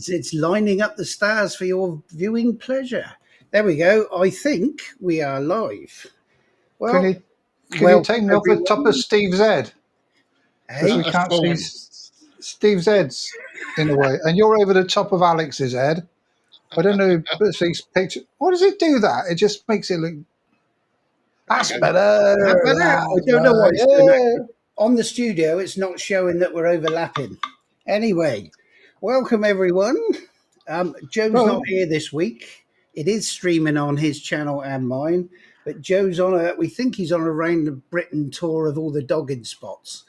It's lining up the stars for your viewing pleasure. There we go. I think we are live. Well, can you take me off the top of Steve's head? Because we can't see Steve's head's in a way. And you're over the top of Alex's head. I don't know if these pictures. Why does it do that? It just makes it look. That's better. I don't know why it's doing that. On the studio, it's not showing that we're overlapping. Anyway, welcome everyone. Joe's not here this week. It is streaming on his channel and mine, but Joe's on we think he's on a round the Britain tour of all the dogging spots.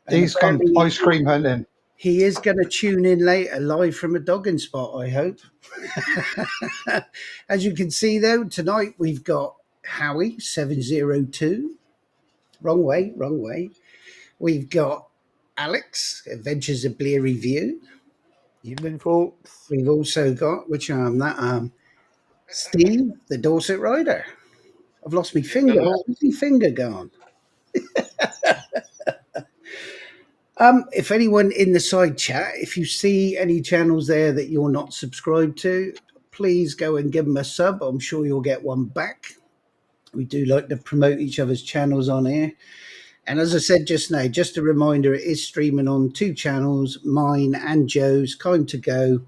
And he's gone ice cream hunting. He is going to tune in later, live from a dogging spot, I hope. As you can see, though, tonight we've got Howie 702. Wrong way. We've got Alex, Adventures of Bleary View. Evening, folks. We've also got, which arm? That arm. Steve, the Dorset Rider. I've lost my finger. Where's my finger gone? If anyone in the side chat, if you see any channels there that you're not subscribed to, please go and give them a sub. I'm sure you'll get one back. We do like to promote each other's channels on here. And as I said just now, just a reminder, it is streaming on 2 channels, mine and Joe's. Time to go.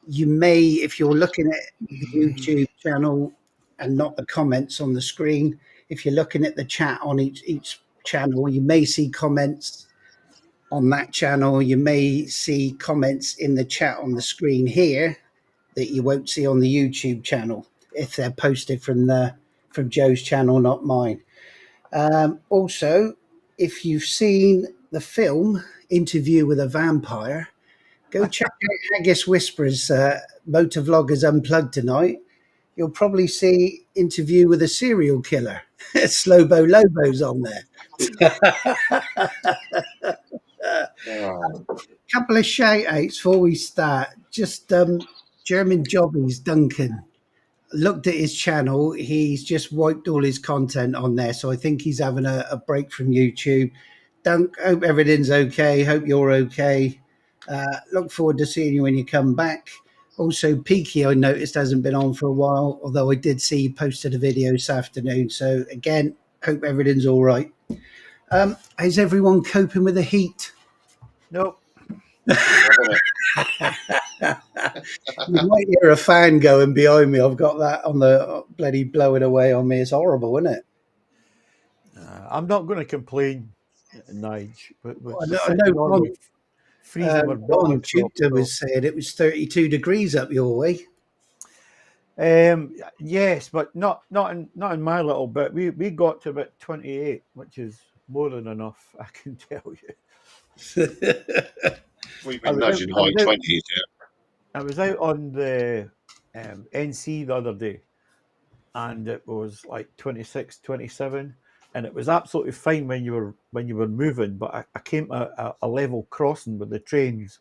You may, if you're looking at the YouTube channel and not the comments on the screen, if you're looking at the chat on each channel, you may see comments on that channel. You may see comments in the chat on the screen here that you won't see on the YouTube channel if they're posted from Joe's channel, not mine. Also, if you've seen the film Interview with a Vampire, go check out Haggis Whisperers MotoVloggers Unplugged tonight. You'll probably see Interview with a Serial Killer. Slobo Lobo's on there. Couple of shout outs before we start. Just German Jobbies Duncan looked at his channel. He's just wiped all his content on there, so I think he's having a break from YouTube. Dunk, hope everything's okay. Hope you're okay. Look forward to seeing you when you come back. Also, Peaky, I noticed, hasn't been on for a while, although I did see he posted a video this afternoon. So again, hope everything's all right. Is everyone coping with the heat? Nope. You might hear a fan going behind me. I've got that on the bloody blowing away on me. It's horrible, isn't it? I'm not going to complain, Nige. But I know Ron Tutor was saying it was 32 degrees up your way. Yes, but not in my little bit. We got to about 28, which is more than enough, I can tell you. We've been nudging high 20s, yeah. I was out on the NC the other day, and it was like 26, 27, and it was absolutely fine when you were moving. But I came to a level crossing with the trains,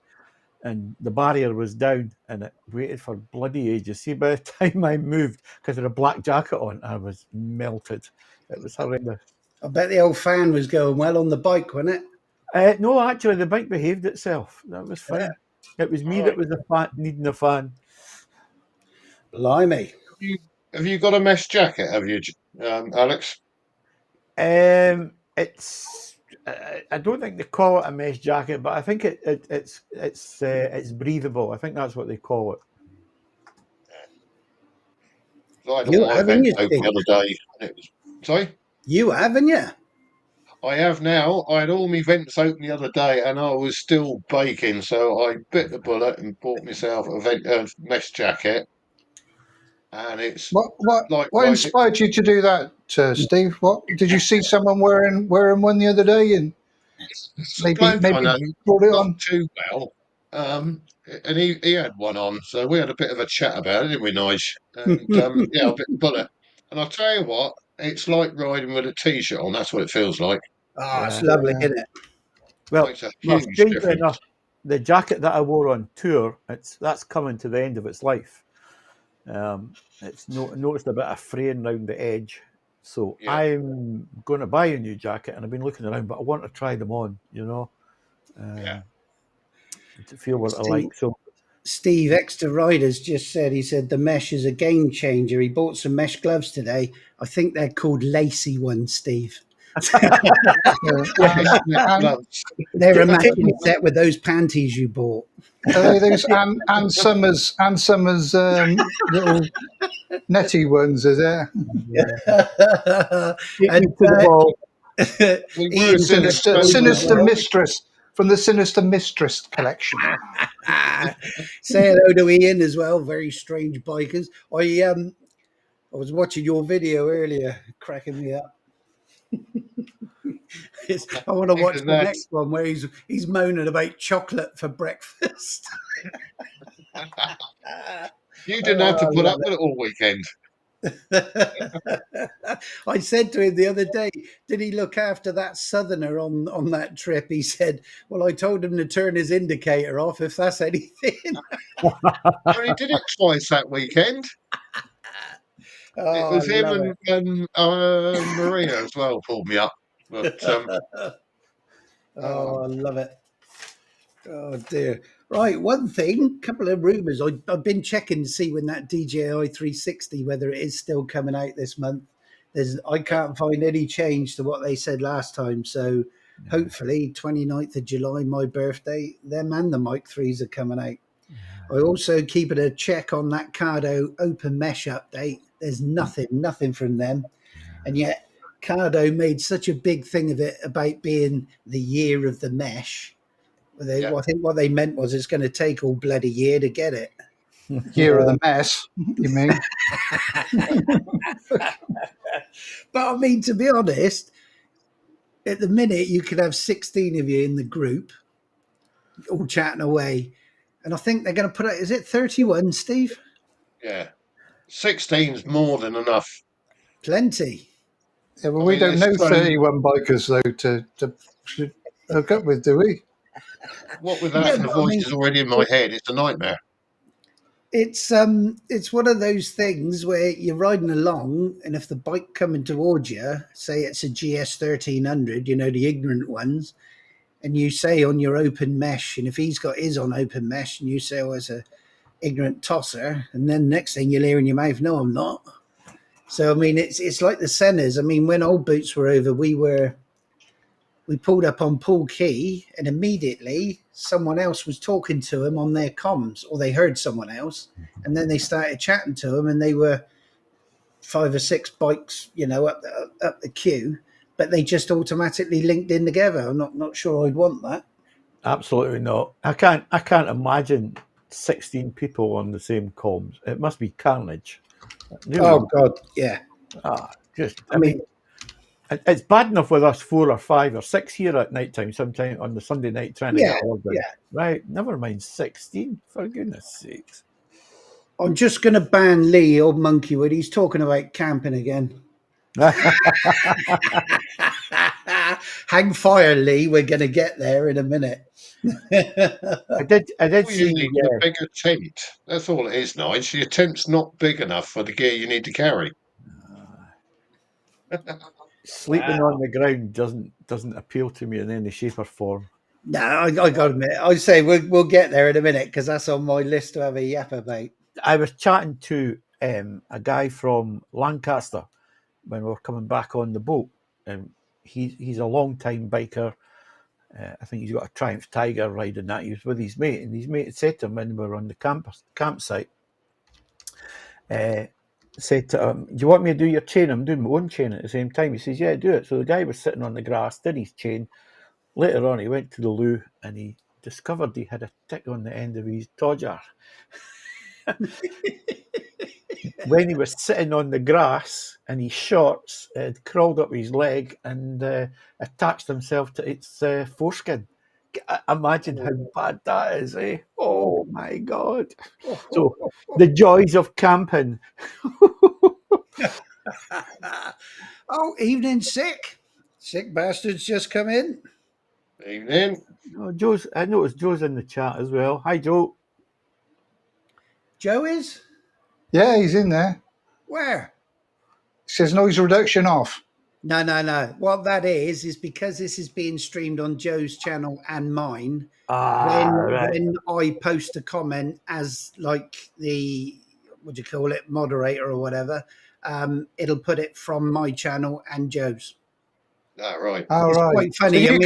and the barrier was down, and it waited for bloody ages. See, by the time I moved, because I had a black jacket on, I was melted. It was horrendous. I bet the old fan was going well on the bike, wasn't it? No, actually, the bike behaved itself. That was fine. Yeah. It was me that was the fan, needing the fan. Blimey. Have you got a mesh jacket, have you, Alex? It's... I don't think they call it a mesh jacket, but I think it's breathable. I think that's what they call it. You haven't you? The other day. Sorry? You haven't you? I have now. I had all my vents open the other day, and I was still baking, so I bit the bullet and bought myself a mesh jacket. And it's what inspired you to do that, Steve? What did you see someone wearing one the other day, and maybe brought it on too well? And he had one on, so we had a bit of a chat about it, didn't we, Nige? And yeah, I bit the bullet. And I'll tell you what, it's like riding with a t-shirt on. That's what it feels like. Oh, it's lovely, isn't it? Well, strangely enough, the jacket that I wore on tour, that's coming to the end of its life. It's noticed a bit of fraying around the edge, so yeah. I'm going to buy a new jacket, and I've been looking around, but I want to try them on, to feel what I like. So Steve Extra Riders just said, he said the mesh is a game changer. He bought some mesh gloves today. I think they're called lacy ones, Steve. They're a matching set with those panties you bought. Are they those Ann Summers little netty ones, is it? Ian Sinister Mistress from the Sinister Mistress collection. Say hello to Ian as well. Very strange bikers. I was watching your video earlier, cracking me up. I want to watch the next one where he's moaning about chocolate for breakfast. You didn't have to put up with it all weekend. I said to him the other day, did he look after that southerner on that trip? He said, well, I told him to turn his indicator off, if that's anything. Well, he did it twice that weekend. It was him and Maria as well pulled me up. But I love it. Oh dear. Right, one thing, couple of rumours. I've been checking to see when that DJI 360, whether it is still coming out this month. I can't find any change to what they said last time. So hopefully 29th of July, my birthday, them and the Mic 3s are coming out. I also keeping a check on that Cardo open mesh update. There's nothing from them. And yet Cardo made such a big thing of it about being the year of the mesh. I think what they meant was it's going to take all bloody year to get it. Year of the mess, you mean? But I mean, to be honest, at the minute you could have 16 of you in the group all chatting away. And I think they're going to put out, is it 31, Steve? Yeah. 16's more than enough. Plenty. Yeah, well, we don't know 31 bikers, though, to hook up with, do we? What with that, the voice is already in my head. It's a nightmare. It's one of those things where you're riding along, and if the bike coming towards you, say it's a GS 1300, you know, the ignorant ones, and you say on your open mesh, and if he's got his on open mesh, and you say, oh, it's a ignorant tosser, and then next thing you'll hear in your mouth, no, I'm not. So I mean, it's like the Sennas. I mean, when Old Boots were over, we pulled up on Pool Key, and immediately someone else was talking to him on their comms, or they heard someone else, and then they started chatting to him, and they were 5 or 6 bikes, you know, up the queue, but they just automatically linked in together. I'm not sure I'd want that. Absolutely not. I can't imagine 16 people on the same comms. It must be carnage. Really. Oh God, yeah. I mean, it's bad enough with us 4 or 5 or 6 here at night time, sometime on the Sunday night trying to get ordered. Yeah. Right. Never mind 16, for goodness sakes. I'm just going to ban Lee, old Monkeywood. He's talking about camping again. Hang fire, Lee. We're going to get there in a minute. I did see a bigger tent. That's all it is, Nige. Your tent's not big enough for the gear you need to carry. Sleeping on the ground doesn't appeal to me in any shape or form. No, I got to admit, I say we'll get there in a minute because that's on my list to have a yap about. I was chatting to a guy from Lancaster when we were coming back on the boat, and he's a long time biker. I think he's got a Triumph Tiger riding that. He was with his mate, and his mate said to him when we were on the campsite, said to him, do you want me to do your chain? I'm doing my own chain at the same time. He says, yeah, do it. So the guy was sitting on the grass, did his chain. Later on, he went to the loo and he discovered he had a tick on the end of his Todger. When he was sitting on the grass and his shorts had crawled up his leg and attached himself to its foreskin. Imagine how bad that is, eh? Oh my God. So the joys of camping. Oh, evening, sick bastards just come in. Evening. Oh, I noticed Joe's in the chat as well. Hi, Joe. Joe is? Yeah, he's in there. Where? It says noise reduction off. No. What that is because this is being streamed on Joe's channel and mine. Right. When I post a comment as like the what do you call it, moderator or whatever, it'll put it from my channel and Joe's. Right. Oh, It's right. quite So funny. you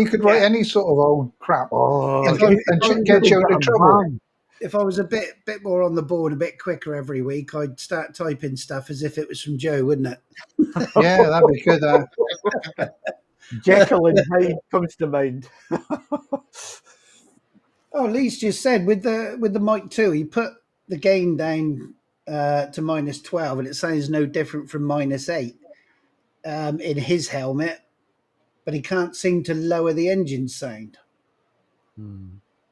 could write any sort of old crap Oh, and get you into trouble. If I was a bit more on the board, a bit quicker every week, I'd start typing stuff as if it was from Joe, wouldn't it? Yeah, that'd be good. Jekyll and Hyde comes to mind. Oh, Lee's just said with the mic too, he put the gain down to -12, and it sounds no different from -8 in his helmet, but he can't seem to lower the engine sound.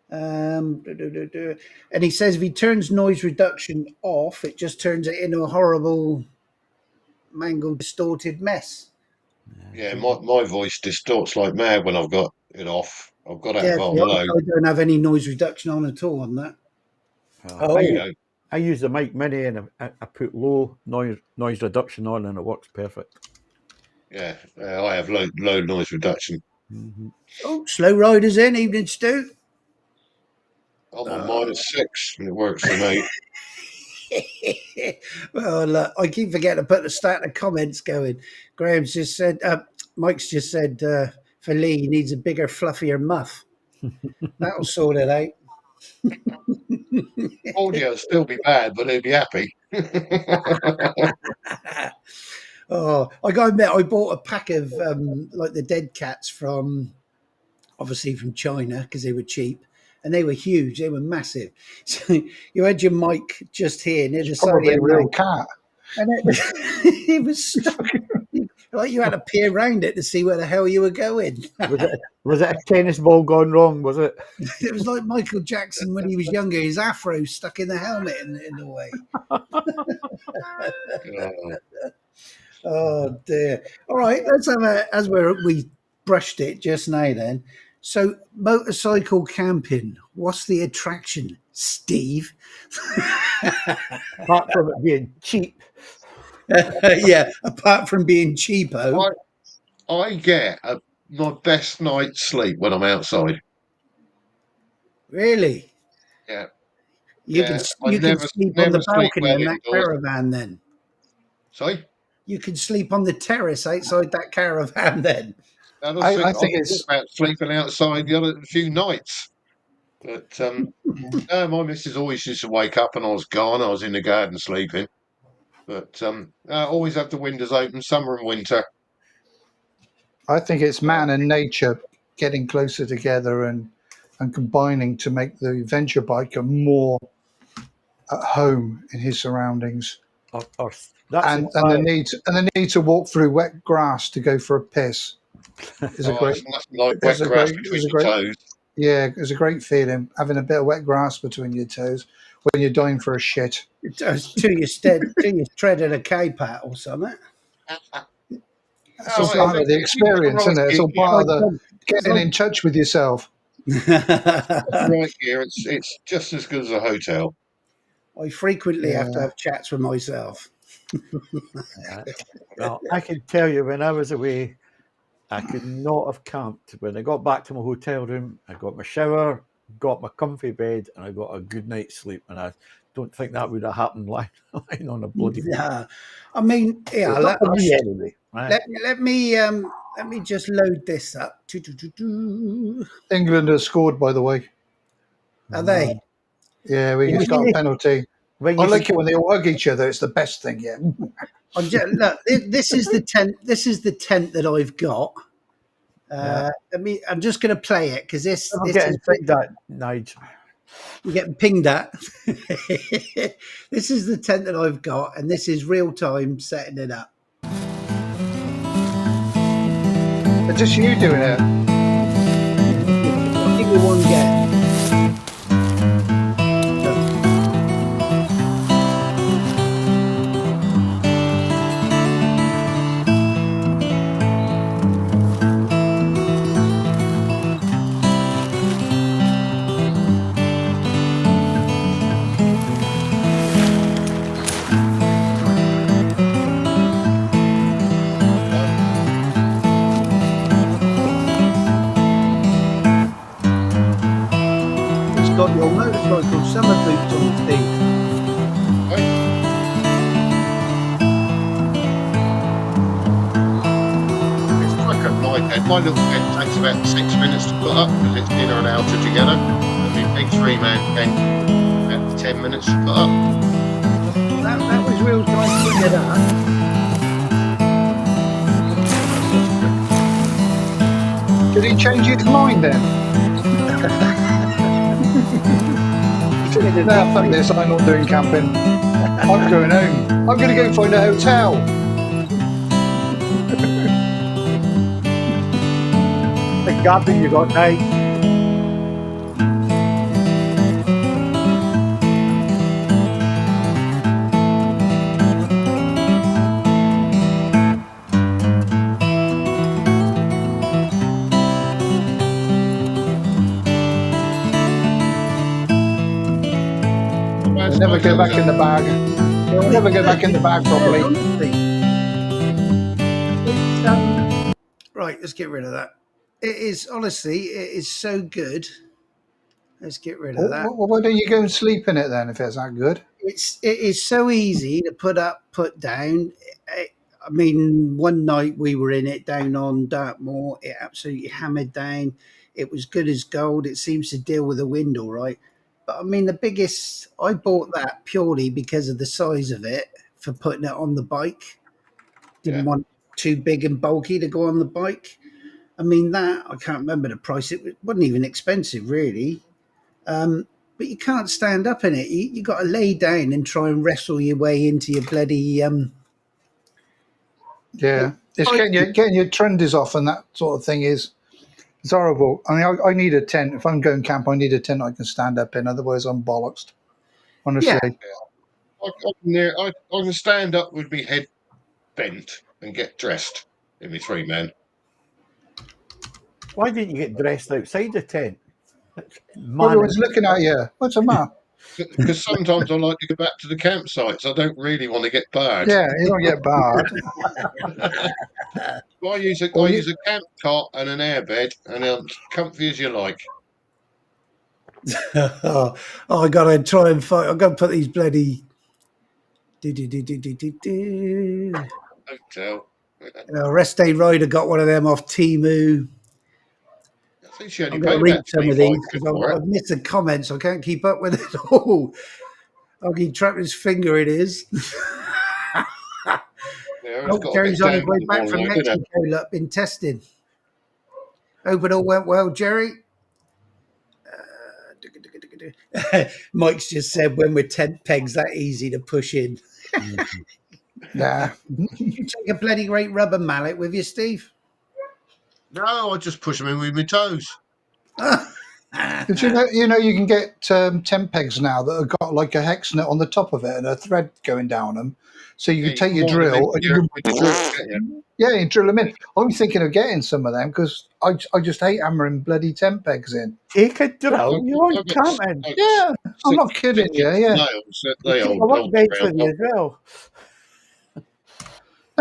And he says if he turns noise reduction off, it just turns it into a horrible, mangled, distorted mess. Yeah, my voice distorts like mad when I've got it off. I've got it on I low. don't have any noise reduction on at all on that. I use the Mic Mini and I put low noise reduction on, and it works perfect. Yeah, I have low noise reduction. Oh, slow riders in, evening Stu. I'm on -6 and it works for me. Well, I keep forgetting to put the start of comments going. Graham's just said, Mike's just said for Lee, he needs a bigger, fluffier muff. That'll sort it out. Audio will still be bad, but he'll be happy. Oh, I got to admit, I bought a pack of like the dead cats obviously from China because they were cheap. And they were huge. They were massive. So you had your mic just here near the side of Probably a your real mouth. cat. And it was stuck. Like you had to peer around it to see where the hell you were going. Was it a tennis ball gone wrong? Was it? It was like Michael Jackson when he was younger. His afro stuck in the helmet in the way. Oh dear. All right, let's have we brushed it just now then. So motorcycle camping, what's the attraction, Steve? Apart from it being cheap. Yeah, apart from being cheapo. I get my best night's sleep when I'm outside. Really? Yeah. You can sleep on the balcony in that caravan then. Sorry? You can sleep on the terrace outside that caravan then. I think it's about sleeping outside the other few nights. But no, my missus always used to wake up and I was gone. I was in the garden sleeping. But I always have the windows open, summer and winter. I think it's man and nature getting closer together and combining to make the venture biker more at home in his surroundings. And the need to walk through wet grass to go for a piss is a great. Nothing like wet grass between your toes. Yeah, it's a great feeling having a bit of wet grass between your toes when you're dying for a shit. Till you treaded a K-pat or something. It's all part of the experience, isn't it? It's all part of the getting in touch with yourself. Right here, it's just as good as a hotel. I frequently have to have chats with myself. Well, I can tell you, when I was away, I could not have camped. When I got back to my hotel room, I got my shower, got my comfy bed, and I got a good night's sleep. And I don't think that would have happened lying on a bloody. Yeah, I mean, yeah. Let me just load this up. England has scored, by the way. Are they? Yeah, we just got a penalty. I like it when they all hug each other. It's the best thing. Yeah. Look, this is the tent. This is the tent that I've got. I'm just going to play it because this is that Nige. You're getting pinged at. This is the tent that I've got, and this is real time setting it up. It's just you doing it. I'll give you one get. my little tent takes about 6 minutes to put up because it's inner and outer together. And my big 3-man tent about 10 minutes to put up. That was real nice putting it up. Did he change his mind then? Nah, fuck this. I'm not doing camping. I'm going home. I'm going to go find a hotel. The garden you got, Nige. They'll never go back in the bag. They'll never go back in the bag properly. Right, let's get rid of that. It is, honestly, it is so good. Let's get rid of that. Well, why don't you go and sleep in it then if it's that good? It is so easy to put up, put down. I mean, one night we were in it down on Dartmoor. It absolutely hammered down. It was good as gold. It seems to deal with the wind all right. But I mean, I bought that purely because of the size of it for putting it on the bike. Didn't want too big and bulky to go on the bike. I mean, I can't remember the price. It wasn't even expensive, really. But you can't stand up in it. You got to lay down and try and wrestle your way into your bloody. Yeah, it's getting your trendies off and that sort of thing is it's horrible. I mean, I need a tent. If I'm going camp, I need a tent I can stand up in. Otherwise, I'm bollocksed. Honestly. Yeah. I can stand up with my head bent and get dressed in my 3-man. Why didn't you get dressed outside the tent? Everyone's looking at you. What's the matter? Because sometimes I like to go back to the campsites. I don't really want to get barred. Yeah, you don't get barred. I use a camp cot and an airbed, and I'm comfy as you like. I got to try and fight. I've got to put these bloody. Hotel. Rest Day Rider got one of them off Temu. I think she only I'm paid going to read about some of these because I've missed the comments. I can't keep up with it all. I'll keep trapping his finger. It is. Jerry's on his way back from Mexico. Look, been testing. Hope it all went well, Jerry. Mike's just said when we're tent pegs, that easy to push in. Yeah. You take a bloody great rubber mallet with you, Steve? No, I just push them in with my toes. Did you know you can get tent pegs now that have got like a hex nut on the top of it and a thread going down them, so you can take your drill and you drill them in. I'm thinking of getting some of them because I just hate hammering bloody tent pegs in. Take a drill. You want camping? Yeah, I'm not kidding you. Yeah, nails, they I want beds with you as well.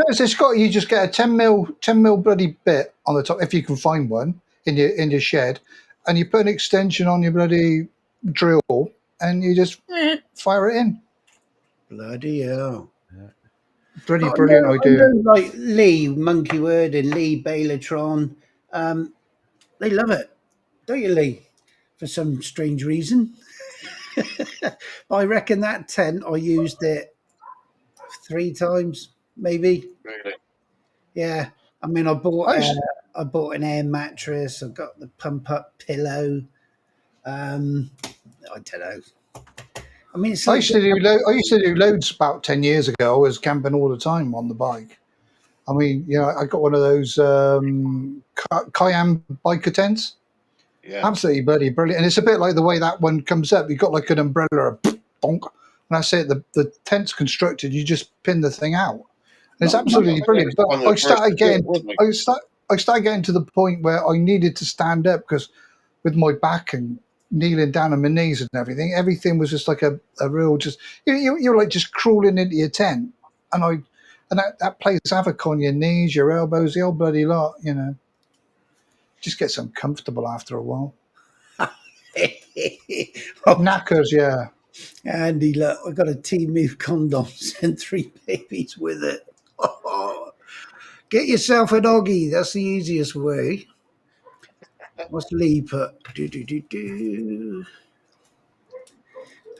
It's got you just get a 10 mil bloody bit on the top if you can find one in your shed, and you put an extension on your bloody drill and you just fire it in. Bloody hell. Bloody brilliant idea. I know, like Lee Monkeywood and Lee Bailatron, they love it, don't you, Lee? For some strange reason. I reckon that tent I used it 3 times, maybe. Really? Yeah. I mean, I bought an air mattress. I've got the pump up pillow. I don't know. I mean, it's like I used to do loads about 10 years ago. I was camping all the time on the bike. I mean, I got one of those Kime biker tents. Yeah. Absolutely bloody brilliant. And it's a bit like the way that one comes up. You've got like an umbrella, bonk. And that's it. The tent's constructed. You just pin the thing out. And it's absolutely brilliant. But I started getting to the point where I needed to stand up because with my back and kneeling down on my knees and everything was just like a real just you're like just crawling into your tent, and that plays havoc on your knees, your elbows, the old bloody lot. Just gets uncomfortable after a while. Knackers, yeah. Andy, look, I got a Team Move condom, sent 3 babies with it. Get yourself a doggy. That's the easiest way. What's Lee put?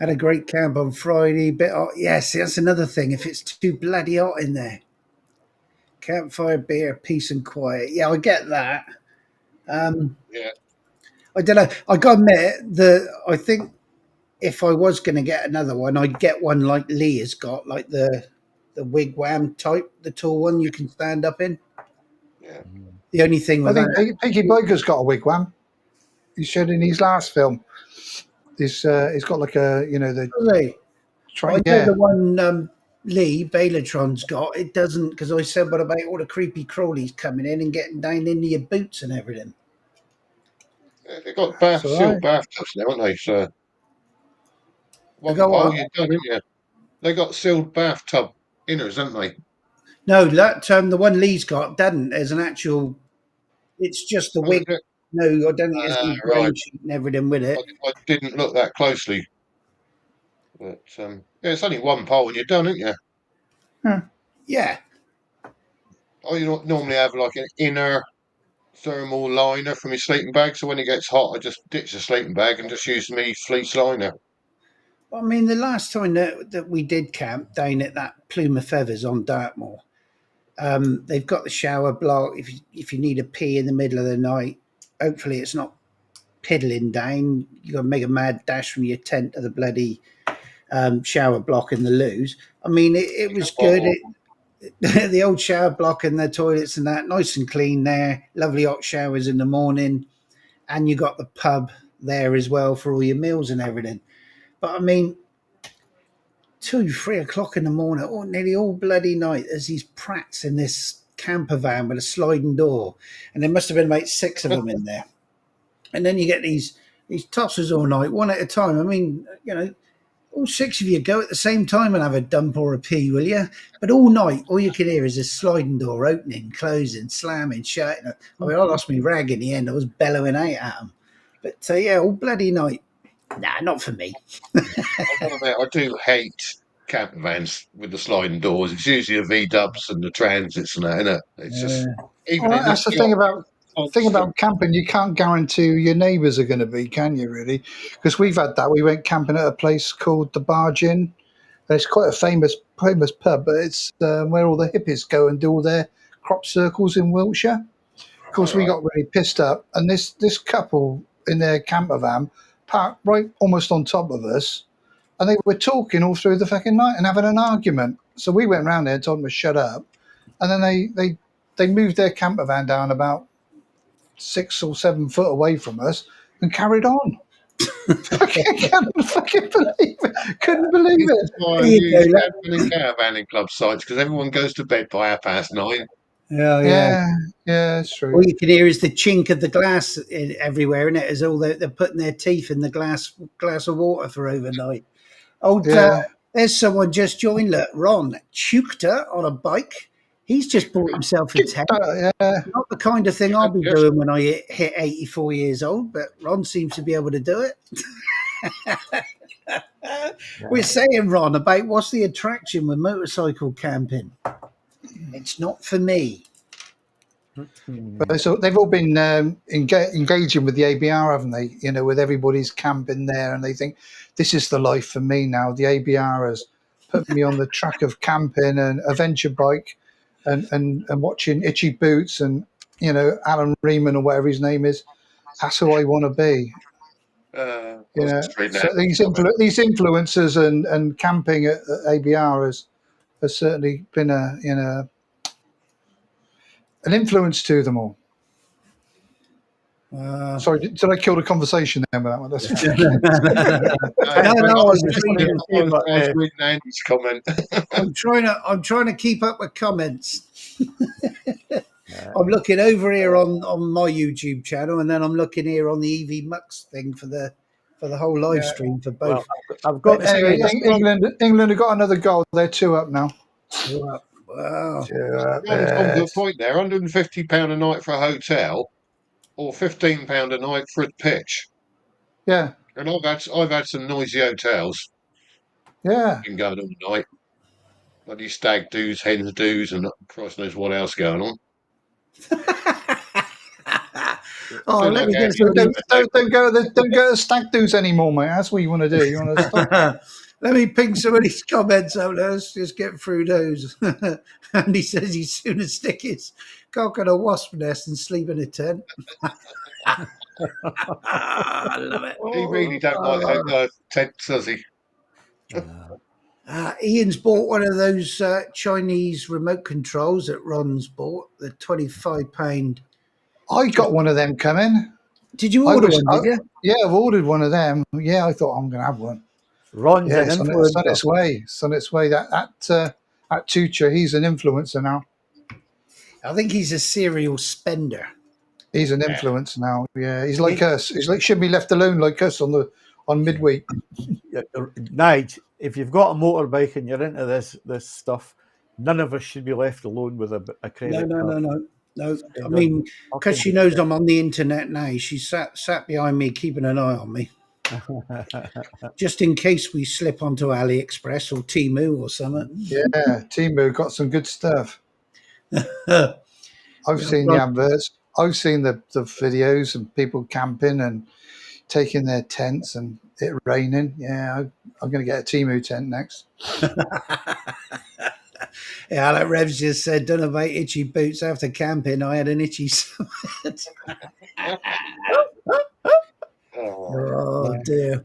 Had a great camp on Friday. Bit hot. Yes, that's another thing. If it's too bloody hot in there, campfire, beer, peace and quiet. Yeah, I get that. Yeah. I don't know. I got to admit that I think if I was going to get another one, I'd get one like Lee has got, like the wigwam type, the tall one you can stand up in. Yeah. The only thing I with think that, Peaky Biker's got a wigwam. He showed in his last film. He's got like a, you know, the really, I know yeah. the one Lee Balatron's got. It doesn't, because I said what about all the creepy crawlies coming in and getting down into your boots and everything. They've got That's all sealed right. bathtubs now, haven't they? So I one go, pole, what? you're done, haven't you? They got sealed bathtub inners, haven't they? No, that the one Lee's got doesn't. There's an actual. It's just the Oh, wig. is it? No, I don't think there's any Right. ground sheet and everything with it. I didn't look that closely, but yeah, it's only one pole and you're done, aren't you? Yeah. Oh, you don't normally have like an inner thermal liner from your sleeping bag, so when it gets hot, I just ditch the sleeping bag and just use me fleece liner. I mean, the last time that we did camp down at that Plume of Feathers on Dartmoor, they've got the shower block. If you need a pee in the middle of the night, hopefully it's not piddling down. You got to make a mad dash from your tent to the bloody shower block in the loos. I mean, it was good. The old shower block and the toilets and that, nice and clean there. Lovely hot showers in the morning, and you got the pub there as well for all your meals and everything. But I mean, 2, 3 o'clock in the morning, or nearly all bloody night, there's these prats in this camper van with a sliding door, and there must have been about 6 of them in there. And then you get these tossers all night, one at a time. I mean, all 6 of you go at the same time and have a dump or a pee, will you? But all night, all you can hear is this sliding door opening, closing, slamming, shutting. I mean, I lost my rag in the end. I was bellowing out at them. But yeah, all bloody night. Nah, not for me. I've got to admit, I do hate camper vans with the sliding doors. It's usually the V Dubs and the Transits and that, isn't it? It's just even Well, in the that's the thing shop, about constant. camping. You can't guarantee who your neighbours are going to be, can you? Really? Because we've had that. We went camping at a place called the Barge Inn. And it's quite a famous pub, but it's where all the hippies go and do all their crop circles in Wiltshire. Of course, All we right. got really pissed up, and this couple in their camper van parked right almost on top of us, and they were talking all through the fucking night and having an argument. So we went round there and told them to shut up, and then they moved their camper van down about 6 or 7 foot away from us and carried on. Fucking couldn't fucking believe it. Couldn't believe This it. is why I There you use go. camping and caravanning club sites because everyone goes to bed by 9:30. Oh, yeah. Yeah, it's true. All you can hear is the chink of the glass everywhere, and it is all they're putting their teeth in the glass of water for overnight. Old, Yeah. there's someone just joined. Look, Ron Chukta on a bike. He's just bought himself a tent. Yeah. Not the kind of thing I'll be Yes. doing when I hit 84 years old, but Ron seems to be able to do it. We're saying, Ron, about what's the attraction with motorcycle camping? It's not for me. But so they've all been engaging with the ABR, haven't they? You know, with everybody's camping there, and they think this is the life for me now. The ABR has put me on the track of camping and a venture bike, and watching Itchy Boots and Alan Reeman or whatever his name is. That's who I want to be. I You was know, just reading so that. these influencers and camping at ABR has certainly been an influence to them all. Sorry, did I kill the conversation there with that one? I was reading Andy's comment. I'm trying to keep up with comments. I'm looking over here on my YouTube channel, and then I'm looking here on the EV Mux thing for the whole live stream for both. Well, I've got to anyway, say, England have got another goal. They're 2 up now. Wow. 2 up. Ron's come to a point there. £150 a night for a hotel, or £15 a night for a pitch. Yeah, And I've had some noisy hotels. yeah. Been going all night. bloody stag do's, hens do's, and Christ knows what else going on. Oh, let me guess. Don't go to the stag do's anymore, mate. That's what you want to do. You want to stop. Let me ping some of these comments out. Let's just get through those. And he says he'd sooner stick his cock in a wasp nest and sleep in a tent. I love it. He really don't like tent, does he? Ian's bought one of those Chinese remote controls that Ron's bought, the £25. I got one of them coming. Did you order one, did you? Yeah, I've ordered one of them. Yeah, I thought I'm going to have one. Ron's an it's influencer. on its way. It's on its way. That Tucha, he's an influencer now. I think he's a serial spender. He's an influencer now. Yeah, he's like us. He's like should be left alone like us on midweek. Nige, if you've got a motorbike and you're into this stuff, none of us should be left alone with a credit card. No. I mean, because she knows I'm on the internet now, she sat behind me keeping an eye on me. Just in case we slip onto AliExpress or Temu or something. Yeah, Temu got some good stuff. I've seen the adverts. I've seen the videos and people camping and taking their tents and it raining. Yeah, I'm going to get a Temu tent next. Yeah, like Revs just said, don't know about itchy boots after camping. I had an itchy summit. Oh, dear.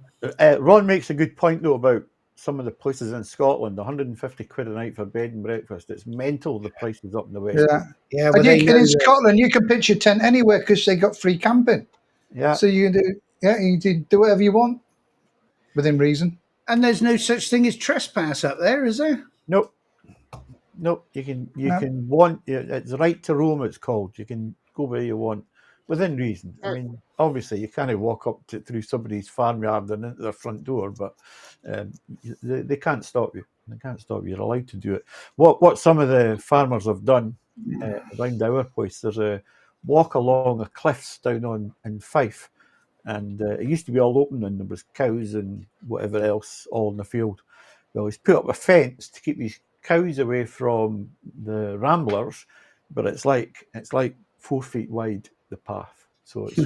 Ron makes a good point, though, about some of the places in Scotland, 150 quid a night for bed and breakfast. It's mental, the prices up in the west. Yeah. And in Scotland, you can pitch your tent anywhere because they got free camping. Yeah. So you can do whatever you want within reason. And there's no such thing as trespass up there, is there? Nope. You can want it's right to roam. It's called. You can go where you want within reason. I mean, obviously, you can't walk up through somebody's farmyard and into their front door, but they can't stop you. They can't stop you. You're allowed to do it. What some of the farmers have done around our place, there's a walk along the cliffs down in Fife, and it used to be all open, and there was cows and whatever else all in the field. Well, he's put up a fence to keep his cows away from the ramblers, but it's like 4 feet wide, the path, so it's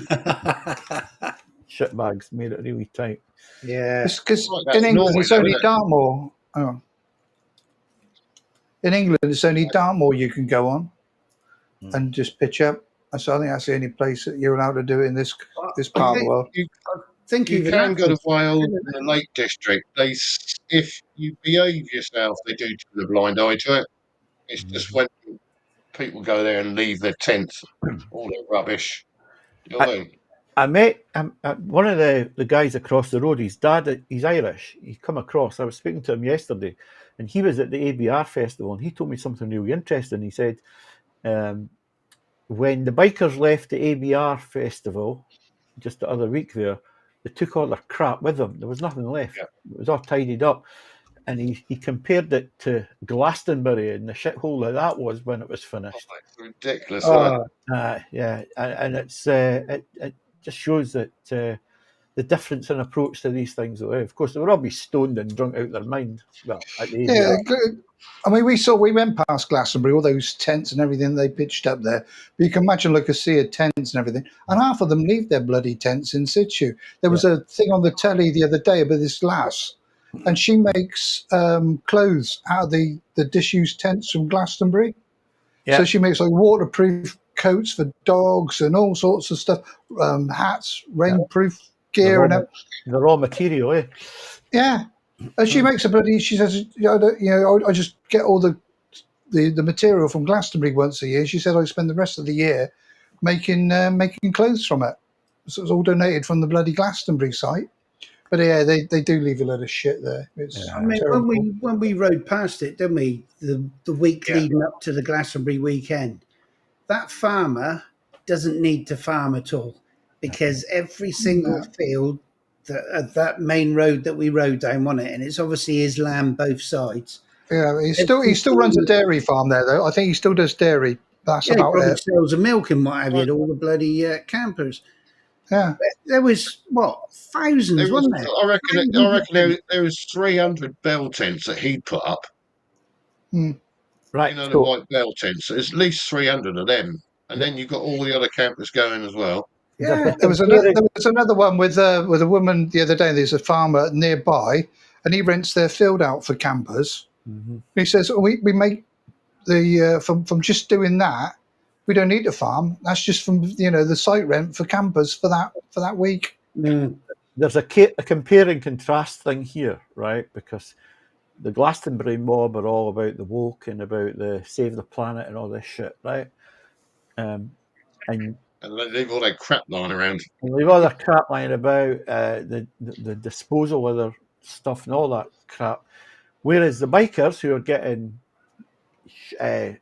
shitbags made it really tight. Yeah, because in England it's only Dartmoor. In England it's only Dartmoor you can go on and just pitch up. So I think that's the only place that you're allowed to do it in this part of the world. You can go to Wales in the Lake District. If you behave yourself, they do turn a blind eye to it. It's just when people go there and leave their tents, all their rubbish. You know what I mean? I met one of the guys across the road. His dad, he's Irish. He come across. I was speaking to him yesterday, and he was at the ABR festival, and he told me something really interesting. He said, when the bikers left the ABR festival just the other week there, they took all their crap with them. There was nothing left. Yeah. It was all tidied up. And he compared it to Glastonbury and the shithole that was when it was finished. Oh, it's ridiculous. Yeah, and it's it just shows that the difference in approach to these things. Of course, they would all be stoned and drunk out their mind. Well, at the age I mean, we went past Glastonbury, all those tents and everything they pitched up there. But you can imagine like a sea of tents and everything. And half of them leave their bloody tents in situ. There was a thing on the telly the other day about this lass, and she makes clothes out of the disused tents from Glastonbury. Yeah. So she makes like waterproof coats for dogs and all sorts of stuff, hats, rainproof gear, and the raw material, eh? Yeah. And she makes a bloody. She says, I just get all the material from Glastonbury once a year. She said I spend the rest of the year making clothes from it. So it's all donated from the bloody Glastonbury site. But yeah, they do leave a lot of shit there. I mean, when we rode past it, didn't we? The week leading up to the Glastonbury weekend, that farmer doesn't need to farm at all because every single field. That main road that we rode down on it, and it's obviously his land both sides. Yeah, he still runs a dairy farm there, though. I think he still does dairy. That's about it. Sells the milk and what have you to all the bloody campers. Yeah, there was thousands, wasn't there? I reckon there was 300 bell tents that he put up. Right. You know, the So, white bell tents. There's at least 300 of them. And then you've got all the other campers going as well. Yeah. There was another one with a woman the other day. There's a farmer nearby, and he rents their field out for campers. Mhm. He says, we make the from just doing that, we don't need to farm. That's just from the site rent for campers for that week. Mm. There's a compare and contrast thing here, right? Because the Glastonbury mob are all about the woke and about the save the planet and all this shit, right? And And they leave all that crap lying around. leave all their crap lying about, the disposal of their stuff and all that crap. Whereas the bikers who are getting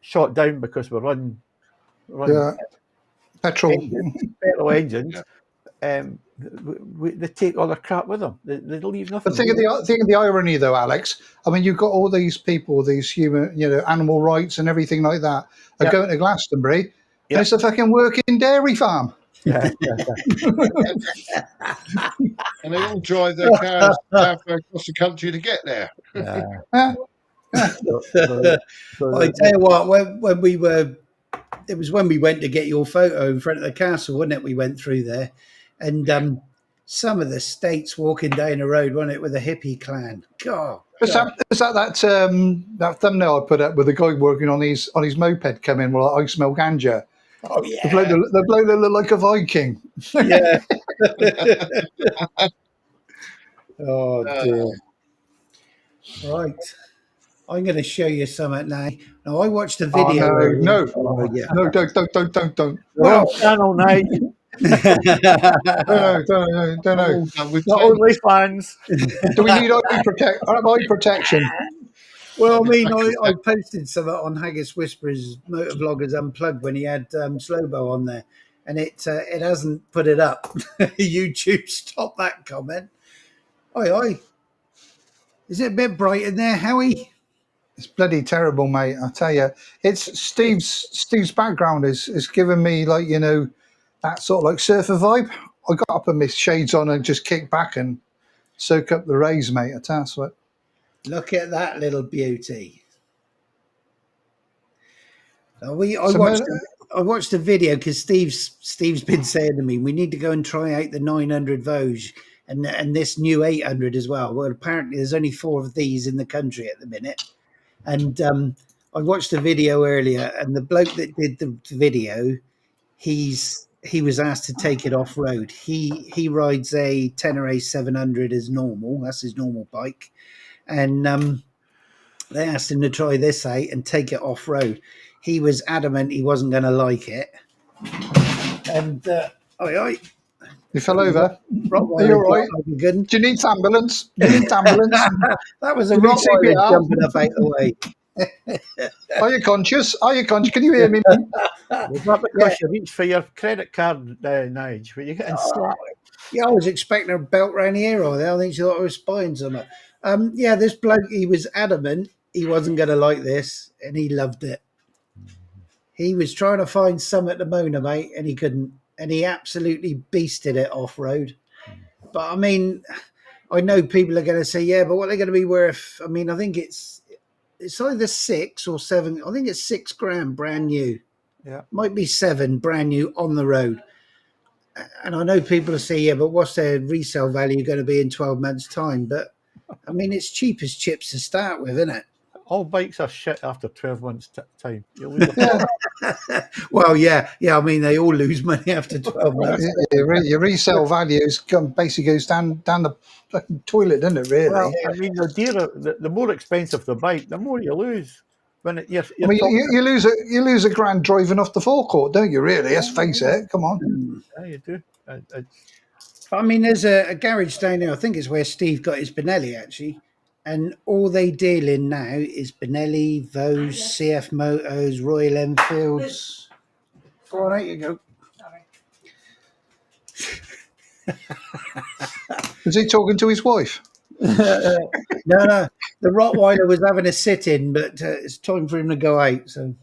shot down because we run Petrol. engines, they take all their crap with them. They leave nothing. But think of the irony, though, Alex. I mean, you've got all these people, these human, animal rights and everything like that, are going to Glastonbury. And it's a fucking working dairy farm. Yeah. And they all drive their cars halfway across the country to get there. I tell you what, when we were, it was when we went to get your photo in front of the castle, wasn't it? We went through there, and some of the states walking down the road, wasn't it, with a hippie clan? God. Is that thumbnail I put up with the guy working on his moped coming? Well, I smell ganja. Oh yeah, the bloke that looked like a Viking. Yeah. Oh dear. Right. I'm going to show you something now. Now I watched the video. No, don't. Well, channel night. Don't. Not only fans. Do we need eye protection? Well, I mean, I posted something on Haggis Whisperers MotoVloggers Unplugged when he had Slowbo on there, and it hasn't put it up. YouTube, stop that comment. Oi. Is it a bit bright in there, Howie? It's bloody terrible, mate. I tell you, it's Steve's background is giving me that sort of like surfer vibe. I got up and my shades on and just kicked back and soak up the rays, mate. I tell you what. Look at that little beauty. I watched the video because Steve's been saying to me we need to go and try out the 900 Vosges and this new 800 as well. Well, apparently there's only 4 of these in the country at the minute. And I watched the video earlier, and the bloke that did the video, he was asked to take it off road. He rides a Tenere 700 as normal. That's his normal bike, and they asked him to try this out and take it off road. He was adamant he wasn't going to like it. And you fell over. Are you all right? Do you need ambulance? That was a Rottweiler jumping up out the way. Are you conscious? Can you hear me? Was that because you reached for your credit card, Nige? When you getting slapped? Yeah, I was expecting a belt around the ear. I think she thought I was spying something. This bloke, he was adamant he wasn't going to like this, and he loved it. He was trying to find something to moan about, and he couldn't. And he absolutely beasted it off road. But I mean, I know people are going to say, yeah, but what are they going to be worth? I mean, I think it's either 6 or 7. I think it's $6,000 brand new. Yeah, might be 7 brand new on the road. And I know people are saying, yeah, but what's their resale value going to be in 12 months' time? But I mean, it's cheap as chips to start with, isn't it? all bikes are shit after 12 months time. Well, yeah. I mean, they all lose money after 12 months. Your resale values basically goes down the fucking toilet, doesn't it? Really? Well, I mean, the dearer, the more expensive the bike, the more you lose. When you lose $1,000 driving off the forecourt, don't you? Really? Let's face it. Come on. Yeah, you do. I mean, there's a garage down there. I think it's where Steve got his Benelli, actually. And all they deal in now is Benelli, Vosges, CF Motos, Royal Enfields. Go on, out you go. Was he talking to his wife? No. The Rottweiler was having a sit-in, but it's time for him to go out. So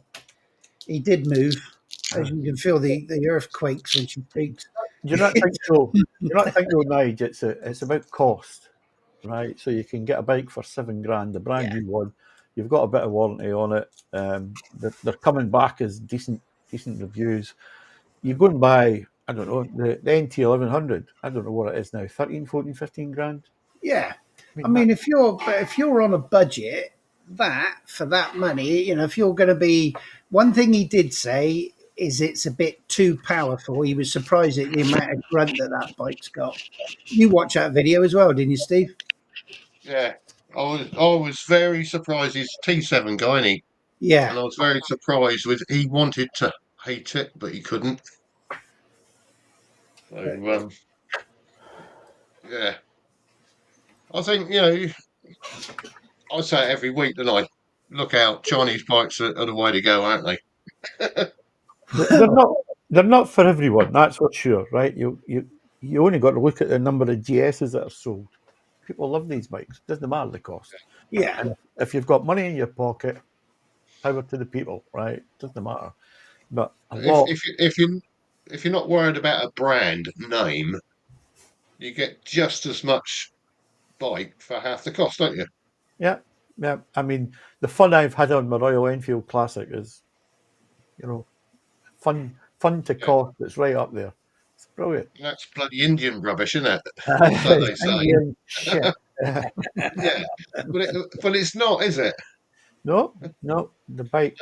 he did move. As you can feel the earthquakes when she speaks. Do you not think so? Nige, it's about cost, right? So you can get a bike for $7,000, the brand new one. You've got a bit of warranty on it. They're coming back as decent reviews. You go and buy, I don't know, the NT1100. I don't know what it is now, 13, 14, 15 grand. Yeah. I mean, if you're on a budget, that for that money, you know, if you're going to be, one thing he did say is it's a bit too powerful. He was surprised at the amount of grunt that bike's got. You watched that video as well, didn't you, Steve? Yeah, I was very surprised. He's a T7 guy, and Yeah. I was very surprised with he wanted to hate it, but he couldn't. So yeah, I think I say it every week, don't I? Look out, Chinese bikes are the way to go, aren't they? They're not for everyone. That's for sure, right? You only got to look at the number of GSs that are sold. People love these bikes. Doesn't matter the cost. Yeah. And if you've got money in your pocket, power to the people, right? Doesn't matter. But If you're not worried about a brand name, you get just as much bike for half the cost, don't you? Yeah. I mean, the fun I've had on my Royal Enfield Classic is, fun to cost. It's right up there. It's brilliant. That's bloody Indian rubbish, isn't it? So they say. Indian shit. Yeah, but it's not, is it? No, the bike.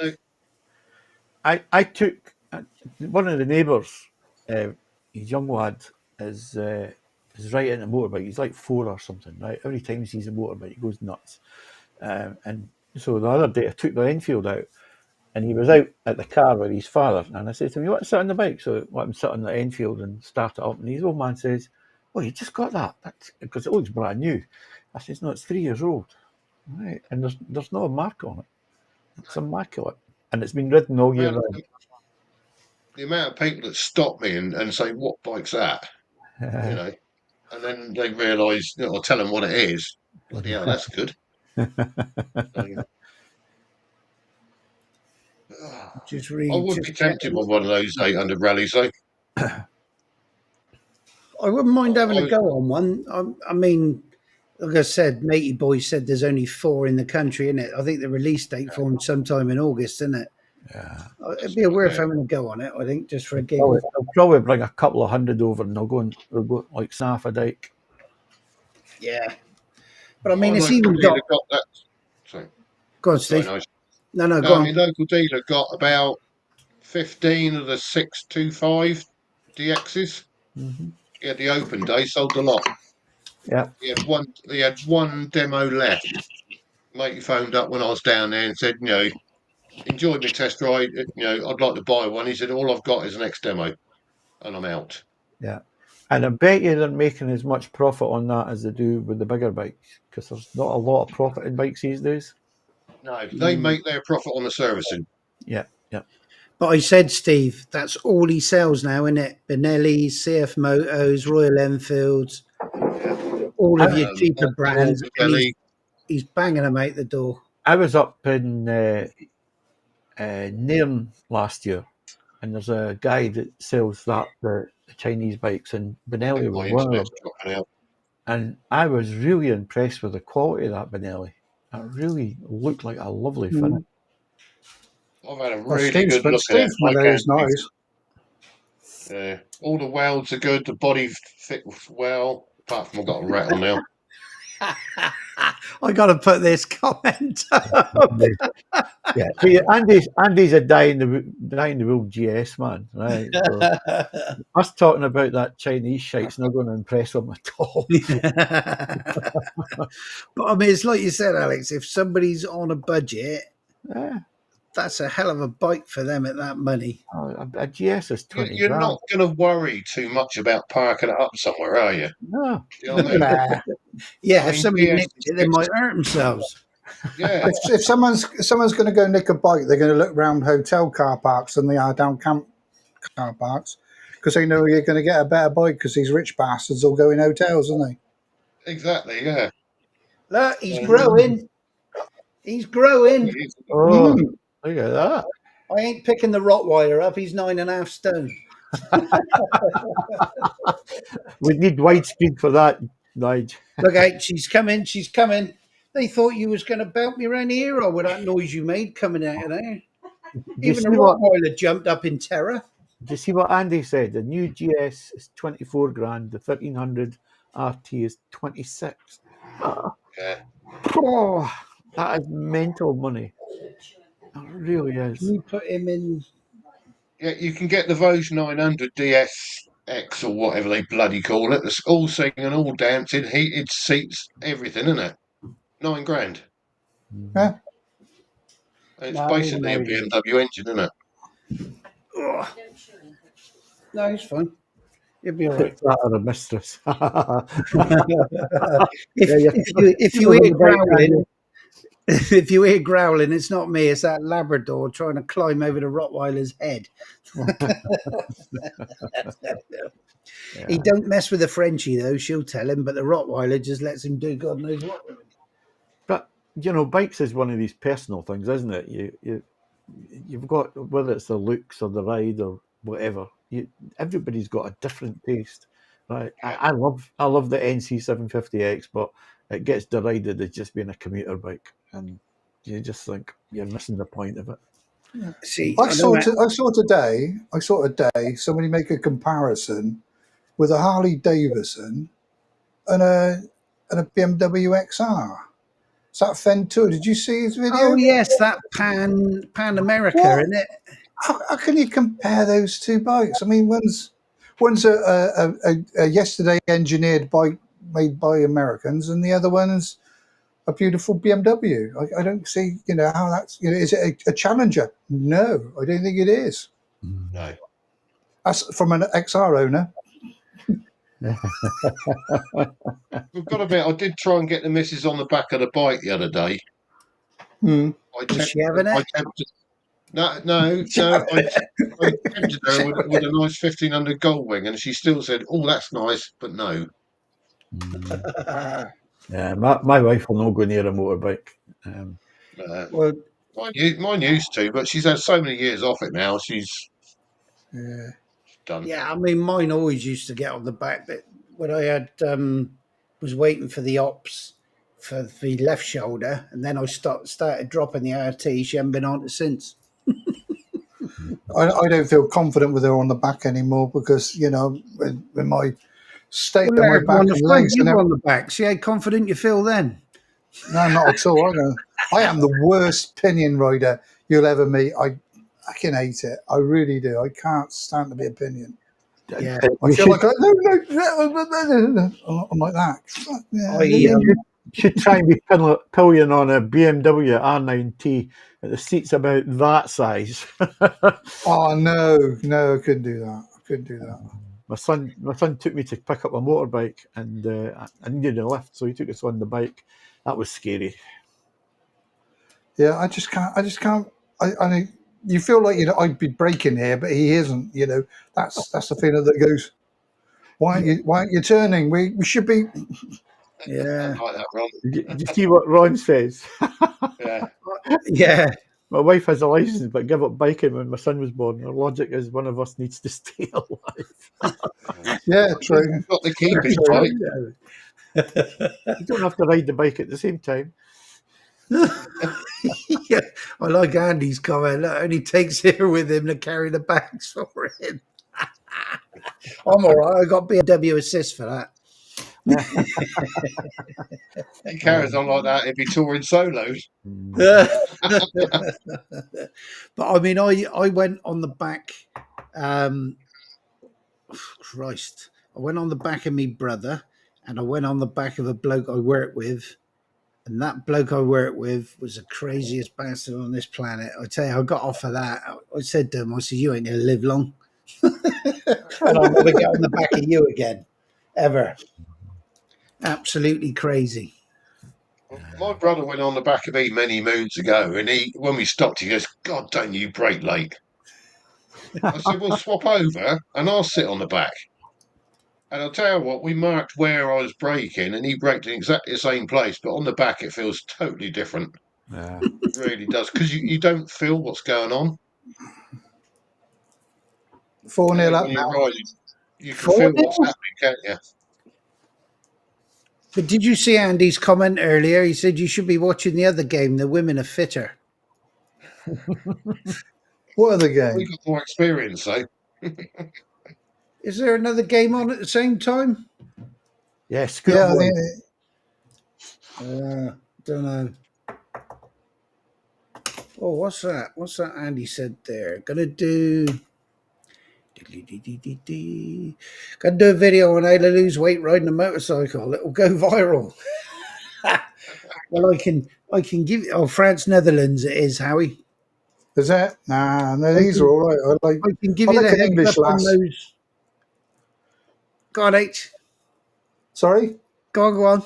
I took one of the neighbours. His young lad is right into motorbike. He's like 4 or something. Right, every time he sees a motorbike, he goes nuts. And so the other day, I took the Enfield out, and he was out at the car with his father. And I said to him, "You want to sit on the bike?" So I let him sit on the Enfield and start it up. And his old man says, "Oh, you just got that? That's because it looks brand new." I says, "No, it's 3 years old." Right, and there's no mark on it. It's immaculate, and it's been ridden all year round. The amount of people that stop me and say, "What bike's that?" And then they realise, I'll tell them what it is. Bloody hell, that's good. Just I would be tempted by one of those 800 rallies, though. I wouldn't mind having a go on one. I mean, like I said, Matey Boy said there's only 4 in the country, isn't it? I think the release date for them sometime in August, isn't it? Yeah. It'd be worth having a go on it, I think, just for a gig. I'll probably bring a couple of hundred over, and they'll go like Saffordike. Yeah, but I mean, it's even got that. Sorry. Go on, Steve. Sorry, no, go on. My local dealer got about 15 of the 625 DXs. Mm-hmm. He had the open day, sold a lot. Yeah. He had one demo left. Matey phoned up when I was down there and said, enjoyed my test ride. I'd like to buy one. He said, all I've got is an X demo, and I'm out. Yeah, and I bet you they're making as much profit on that as they do with the bigger bikes, because there's not a lot of profit in bikes these days. No, they make their profit on the servicing. Yeah. But I said, Steve, that's all he sells now, isn't it? Benelli's, CF Motos, Royal Enfields, all of your cheaper brands. He's banging them out the door. I was up in Nairn last year, and there's a guy that sells the Chinese bikes, and Benelli was one of them. And I was really impressed with the quality of that Benelli. It really looked like a lovely finish. I've had a really good look at it. It's nice. Yeah, all the welds are good. The body fits well. Apart from I've got a rattle now. I got to put this comment up. Yeah, see, Andy's a die in the wheel GS man, right? So, us talking about that Chinese shite's not going to impress him at all. But I mean, it's like you said, Alex. If somebody's on a budget, that's a hell of a bike for them at that money. A GS is 20. You're not going to worry too much about parking it up somewhere, are you? No. You know what I mean? Yeah, if somebody nicks it, they might hurt themselves. Yeah. If someone's going to go nick a bike, they're going to look around hotel car parks than they are down camp car parks, because they know you're going to get a better bike, because these rich bastards will go in hotels, aren't they? Exactly, yeah. Look, he's growing. He's growing. Oh, look at that. I ain't picking the Rottweiler up. He's 9.5 stone. We need widescreen for that, Nige. Look out, she's coming. She's coming. They thought you was going to belt me around the ear with that noise you made coming out of there. Do you Even see the what? Rottweiler jumped up in terror. Do you see what Andy said? The new GS is 24 grand. The 1300 RT is 26. Yeah. Oh, that is mental money. It really is. Can you put him in? Yeah, you can get the Tojj 900 DSX or whatever they bloody call it. It's all singing, all dancing, heated seats, everything, isn't it? 9 grand. Yeah. And it's No, basically a no, BMW engine, isn't it? oh, no, it's fine. You'll be all right. That or a mistress. If you hear growling, if you hear growling, it's not me. It's that Labrador trying to climb over the Rottweiler's head. He don't mess with the Frenchie though. She'll tell him, but the Rottweiler just lets him do God knows what with him. But bikes is one of these personal things, isn't it? You've got, whether it's the looks or the ride or whatever, everybody's got a different taste, right? I love the NC 750X, but it gets derided as just being a commuter bike, and you just think you're missing the point of it. See, I saw today somebody make a comparison with a Harley Davidson and a BMW XR. Is that Fentour? Did you see his video? Oh yes, that Pan America, What? isn't it? How can you compare those two bikes? I mean, one's a yesterday engineered bike made by Americans, and the other one's a beautiful BMW. I don't see, how that's, is it a Challenger? No, I don't think it is. No. That's from an XR owner. We've got a bit. I did try and get the missus on the back of the bike the other day. Hmm. Was she having it? No. I tempted her with a nice 1500 Goldwing, and she still said, "Oh, that's nice," but no. Yeah, my wife will not go near a motorbike. Well, Mine used to, but she's had so many years off it now. She's done. yeah, I mean, mine always used to get on the back, but when I had was waiting for the ops for the left shoulder, and then I started dropping the RT. She hasn't been on it since. I don't feel confident with her on the back anymore because, with my state Well, of my back and legs. You were on the back. See how confident you feel then? No, not at all. I am the worst pinion rider you'll ever meet. I can hate it. I really do. I can't stand to be a pinion. Yeah, I feel like I'm like that. You should try and be pillion on a BMW R9T. The seat's about that size. Oh no, I couldn't do that. My son took me to pick up a motorbike, and I needed a lift, so he took us on the bike. That was scary. Yeah, I just can't. I you feel like I'd be braking here, but he isn't. That's the feeling that goes. Why aren't you turning? We should be. Yeah. Like that, Ron. Did you see what Ron says? Yeah. Yeah. My wife has a license, but gave up biking when my son was born. Her logic is one of us needs to stay alive. Yeah, true. Got the keeping right. You don't have to ride the bike at the same time. Yeah, I like Andy's comment. It only takes her with him to carry the bags for him. I'm all right. I got BMW assist for that. He carries on like that. He'd be touring solos. But I mean, I went on the back. Christ, I went on the back of me brother, and I went on the back of a bloke I worked with. And that bloke I worked with was the craziest bastard on this planet. I tell you, I got off of that. I said to him, I said, "You ain't going to live long." And I'll never get on the back of you again, ever. Absolutely crazy. My brother went on the back of me many moons ago, and when we stopped, he goes, "God, don't you brake late?" I said, "We'll swap over, and I'll sit on the back." And I'll tell you what, we marked where I was braking, and he braked in exactly the same place, but on the back it feels totally different. Yeah. It really does, because you don't feel what's going on. 4-0 up when you're now. riding, you can feel what's happening, can't you? But did you see Andy's comment earlier? He said you should be watching the other game. The women are fitter. What other We game? got more experience, eh? Is there another game on at the same time? Yeah, Yeah, I schoolboy. think Don't know. Oh, what's that? What's that Andy said there? Gonna do a video on how to lose weight riding a motorcycle. It'll go viral. Well, I can give you. Oh, France, Netherlands. It is, Howie. is that? Nah, no, I these can, are all right. I can give I you like the an heads English up on lass. those. Go on, H. Sorry, Go on.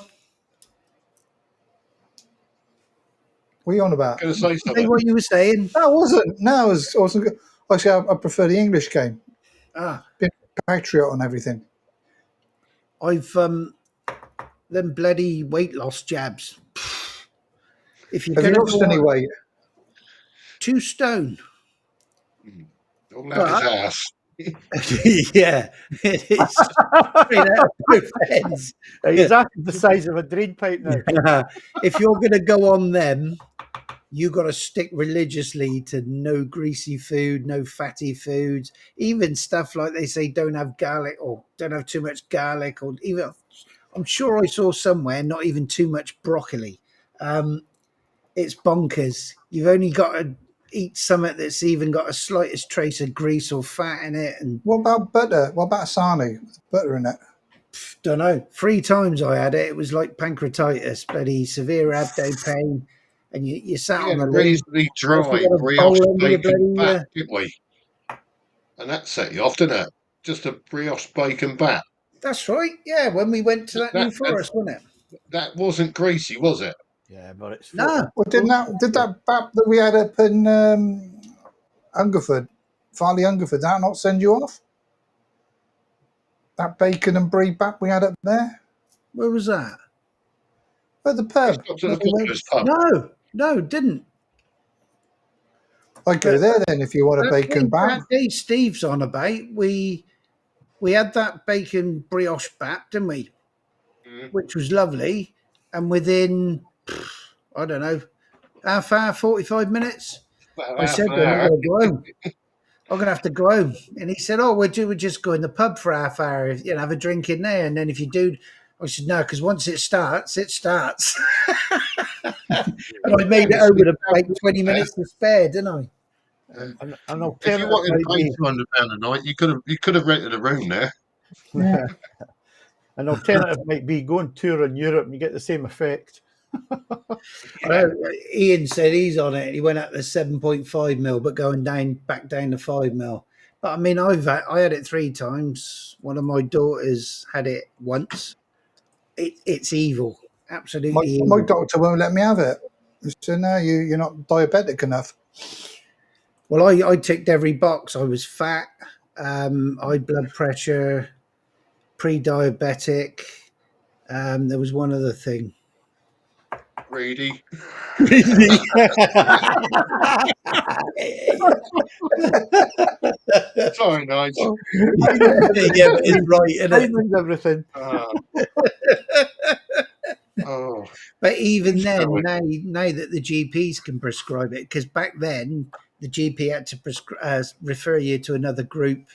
what are you on about? Going to say Say something. what you were saying. No, it wasn't. No, it wasn't good. Actually, I prefer the English game. Ah, Been patriot on everything. I've them bloody weight loss jabs. If you're Have you gonna lost go any on weight? 2 stone, All out his but ass. yeah, it's straight out of both ends. He's actually the size of a drain pipe now. If you're gonna go on them, you got to stick religiously to no greasy food, no fatty foods, even stuff like they say don't have garlic or don't have too much garlic, or even I'm sure I saw somewhere not even too much broccoli. It's bonkers. You've only got to eat something that's even got a slightest trace of grease or fat in it, and What about butter? What about sarnie with butter in it? don't know. 3 times I had it. It was like pancreatitis, bloody severe abdo pain, and you sat We on had the a loo. reasonably If you dry got a brioche bowl under your bacon bloody bat, didn't we? And that set you off, didn't it? Just a brioche bacon bat. that's right. Yeah, when we went to that New And Forest, wasn't it? that wasn't greasy, was it? Yeah, but it's No. Well, did that bap that we had up in Hungerford, Farley Hungerford, that not send you off? That bacon and brie bap we had up there Where was that? at the We pub. stopped at When the we went, Poplar's pub. No, didn't. I go But there then if you want a bacon bap. that day Steve's on about, we had that bacon brioche bat, didn't we? Which was lovely. And within, I don't know, half hour, 45 minutes, About I half said an to him, hour. I'm going to go home. I'm going to have to go home. And he said, oh, we'll just go in the pub for half hour, have a drink in there. And then if you do, I said, no, because once it starts, it starts. And I made it over to like 20 minutes to spare, didn't I? an If you alternative wanted to might pay be £200 a night, you could have rented a room there. Yeah. an alternative might be go on tour in Europe and you get the same effect. Ian said he's on it. He went up to 7.5 mil, but going back down to 5 mil. But I mean, I had it 3 times. One of my daughters had it once. It's evil, absolutely My evil. doctor won't let me have it. He said, no, you're not diabetic enough. Well, I ticked every box. I was fat, high blood pressure, pre-diabetic. There was one other thing. Greedy. Sorry, Nige. Yeah, but it's right, isn't it? Timing's everything. Oh, But even Shall then, we? now that the GPs can prescribe it, because back then the GP had to refer you to another group.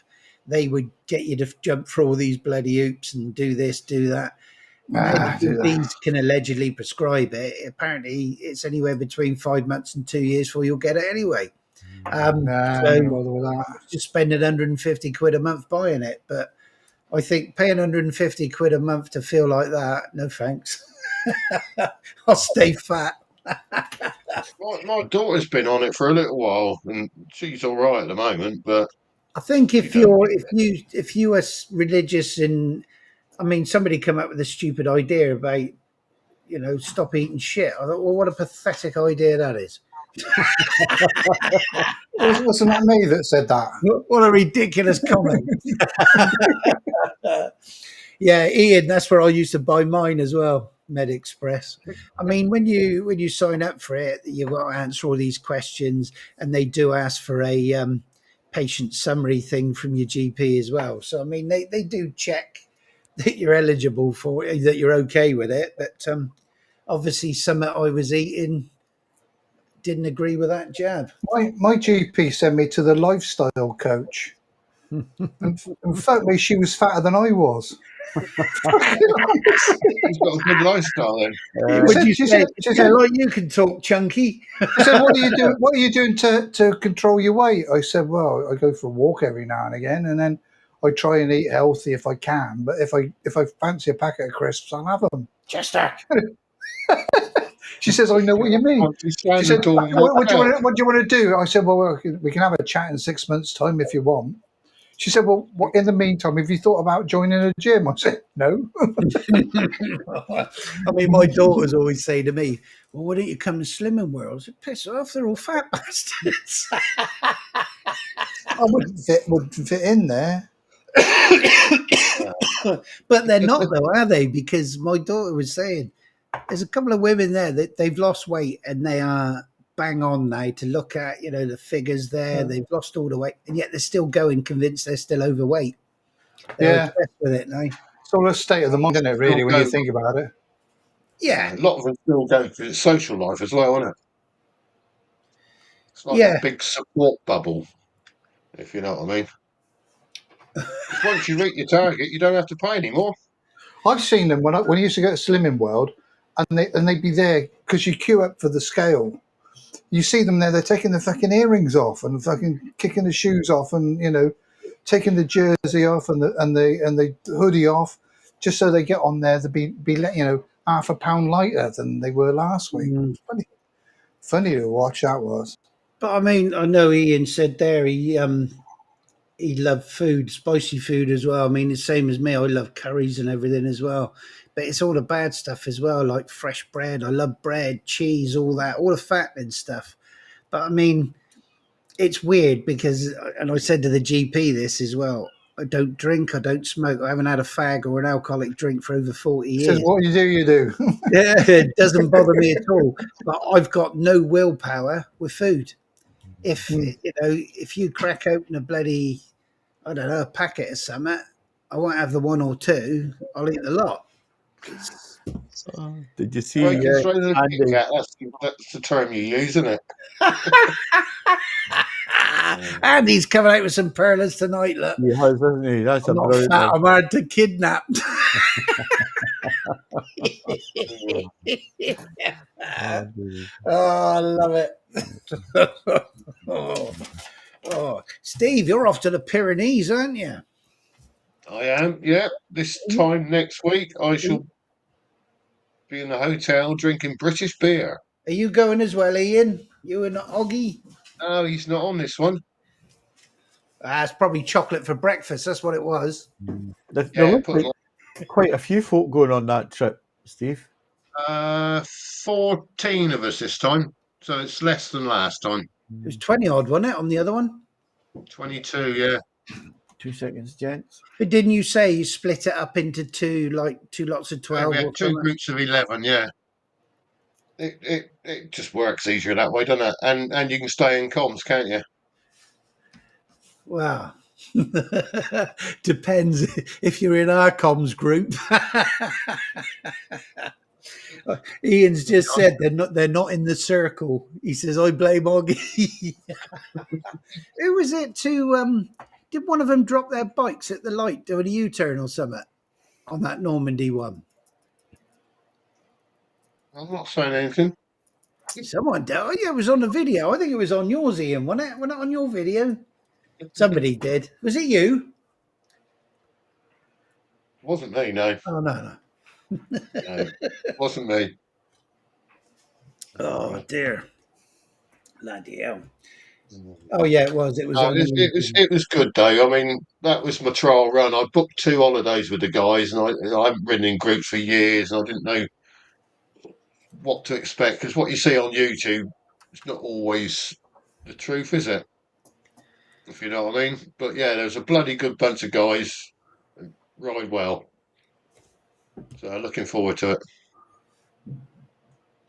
They would get you to jump through all these bloody hoops and do this, do that. Now the GPs can allegedly prescribe it. Apparently, it's anywhere between 5 months and 2 years before you'll get it anyway. Nah, So don't bother with that. just spending 150 quid a month buying it. But I think paying 150 quid a month to feel like that, no thanks. I'll stay fat. My daughter's been on it for a little while, and she's all right at the moment. But I think if You know. you are religious, and I mean somebody come up with a stupid idea about stop eating shit. I thought, well, what a pathetic idea that is. Wasn't that me that said that? What a ridiculous comment. Yeah, Ian, that's where I used to buy mine as well, Med Express. I mean, when you sign up for it, you've got to answer all these questions, and they do ask for a patient summary thing from your GP as well. So I mean, they do check that you're eligible for it, that you're okay with it. But obviously, something I was eating didn't agree with that jab. My GP sent me to the lifestyle coach. And fact, she was fatter than I was. He's got a good lifestyle then. She said, like you can talk, chunky. She said, "What are you doing? What are you doing to control your weight?" I said, "Well, I go for a walk every now and again, and then I try and eat healthy if I can. But if I fancy a packet of crisps, I'll have them." Chester. She says, "I know what you mean." She said, what do you want to do? I said, "Well, we can have a chat in 6 months' time if you want." She said, "Well, what in the meantime, have you thought about joining a gym?" I said, "No." I mean, my daughters always say to me, "Well, why don't you come to Slimming World?" I said, "Piss off, they're all fat bastards." I wouldn't fit in there. But they're not, though, are they? Because my daughter was saying there's a couple of women there that they've lost weight and they are bang on now to look at, you know, the figures there. They've lost all the weight, and yet they're still going convinced they're still overweight. They're obsessed with it now. It's all a state of the mind, isn't it, really, when you think about it? Yeah. A lot of them still go for social life as well, isn't it? It's like a big support bubble, if you know what I mean. Once you reach your target, you don't have to pay anymore. I've seen them when I used to go to Slimming World, and they'd be there because you queue up for the scale. You see them there; they're taking the fucking earrings off and fucking kicking the shoes off, and taking the jersey off and the hoodie off, just so they get on there to be half a pound lighter than they were last week. Funny to watch that was. But I mean, I know Ian said there he loved food, spicy food as well. I mean, the same as me. I love curries and everything as well. But it's all the bad stuff as well, like fresh bread. I love bread, cheese, all that, all the fattening stuff. But I mean, it's weird because, and I said to the GP this as well, I don't drink, I don't smoke, I haven't had a fag or an alcoholic drink for over 40 years. Says, what you do. Yeah, it doesn't bother me at all. But I've got no willpower with food. If if you crack open a bloody, I don't know, a packet of something, I won't have the one or two. I'll eat the lot. Did you see? Andy? That's the term you use, isn't it? Andy's coming out with some pearlers tonight. Look, he has, isn't he? That's I'm not fat. I'm hard to kidnap. Oh, I love it. Oh, Steve, you're off to the Pyrenees, aren't you? I am, yeah. This time next week, I shall be in a hotel drinking British beer. Are you going as well, Ian? You and Oggy? No, he's not on this one. It's probably chocolate for breakfast. That's what it was. There looks like quite a few folk going on that trip, Steve. 14 of us this time, so it's less than last time. It was 20 odd, wasn't it, on the other one? 22, yeah. 2 seconds, gents. But didn't you say you split it up into two lots of 12? We had two groups of 11, yeah. It just works easier that way, doesn't it? And you can stay in comms, can't you? Well, depends if you're in our comms group. Ian's just said they're not in the circle. He says, I blame Oggy. Who was it did one of them drop their bikes at the light doing a U-turn or something on that Normandy one? I'm not saying anything. Someone did. Oh, yeah, it was on the video. I think it was on yours, Ian, wasn't it? Wasn't it on your video? Somebody did. Was it you? It wasn't me, no. Oh, no. No, it wasn't me. Oh, dear. Bloody hell. Oh, yeah, it was. It was. It was good, though. I mean, that was my trial run. I booked 2 holidays with the guys, and I haven't ridden in groups for years, and I didn't know what to expect, because what you see on YouTube is not always the truth, is it? If you know what I mean. But yeah, there's a bloody good bunch of guys, ride well. So looking forward to it.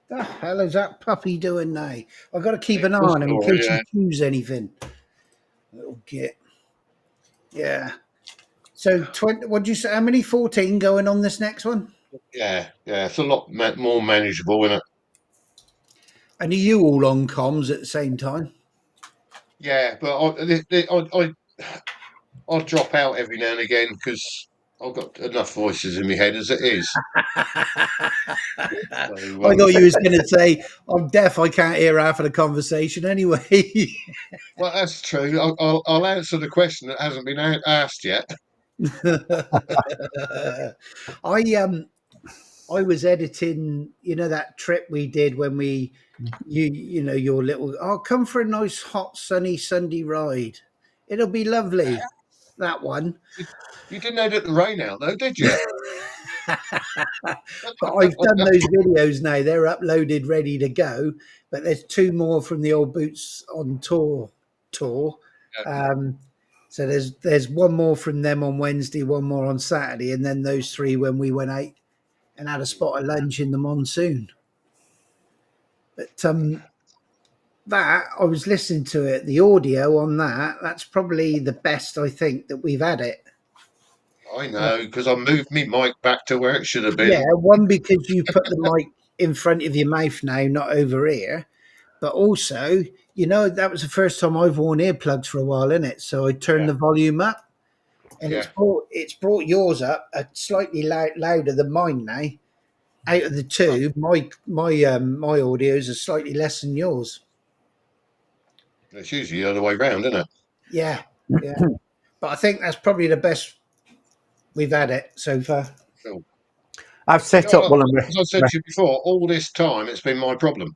The hell is that puppy doing now? I've got to keep an eye on him in case he chews anything. Little git. Yeah. So, what do you say? How many? 14 going on this next one? Yeah, it's a lot more manageable, isn't it? And are you all on comms at the same time? Yeah, but I drop out every now and again because I've got enough voices in my head as it is. So, I thought you was going to say, I'm deaf, I can't hear half of the conversation anyway. well, that's true. I'll answer the question that hasn't been asked yet. I was editing, that trip we did when your little, come for a nice hot sunny Sunday ride. It'll be lovely. That one. You didn't edit the rain out, though, did you? But I've done those videos now. They're uploaded, ready to go. But there's 2 more from the old Boots on tour. So there's 1 more from them on Wednesday, 1 more on Saturday, and then those 3 when we went out and had a spot of lunch in the monsoon. But that I was listening to it, the audio on that's probably the best I think that we've had it. I know, because I moved my mic back to where it should have been. Yeah, one because you put the mic in front of your mouth now, not over here. But also, that was the first time I've worn earplugs for a while, isn't it? So I turned the volume up, and it's brought yours up slightly louder than mine now. Out of the 2, my audios are slightly less than yours. It's usually the other way round, isn't it? Yeah. But I think that's probably the best we've had it so far. Cool. I've set up one of as I said to you before, all this time it's been my problem.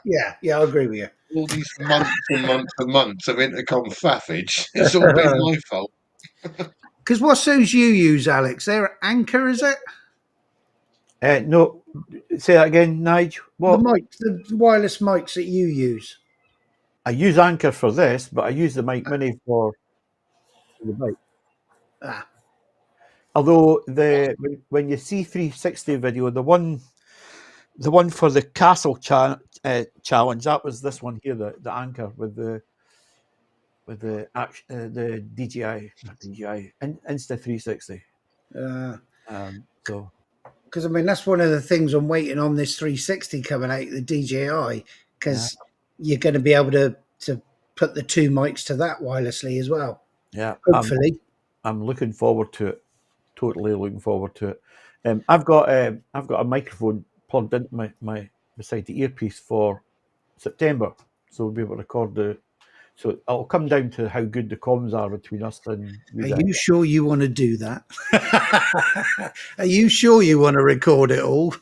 Yeah, I agree with you. All these months and months and months of intercom faffage, it's all been my fault. Because what shows you use, Alex? They're Anchor, is it? No, say that again, Nige. What? The wireless mics that you use. I use Anchor for this, but I use the Mic Mini for the mic. Although when you see 360 video, the one for the castle challenge, that was this one here, the Anchor with the DJI, not DJI, Insta360. So. Because that's one of the things I'm waiting on this 360 coming out, the DJI, because you're going to be able to put the 2 mics to that wirelessly as well. Yeah, hopefully. I'm looking forward to it. Totally looking forward to it. I've got a microphone plugged into my beside the earpiece for September, so we'll be able to record So it'll come down to how good the comms are between us and you guys. Are you sure you want to do that? Are you sure you want to record it all?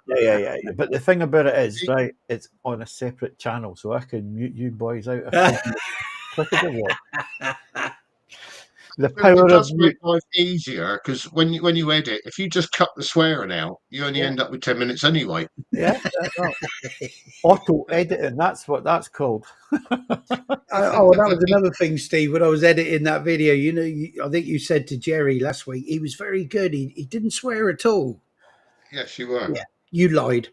Yeah. But the thing about it is, right, it's on a separate channel, so I can mute you boys out. The power it does of make life easier because when you edit, if you just cut the swearing out, you only end up with 10 minutes anyway. Yeah, auto editing. That's what that's called. That was another thing, Steve. When I was editing that video, I think you said to Jerry last week, he was very good. He didn't swear at all. Yes, you were. Yeah, you lied.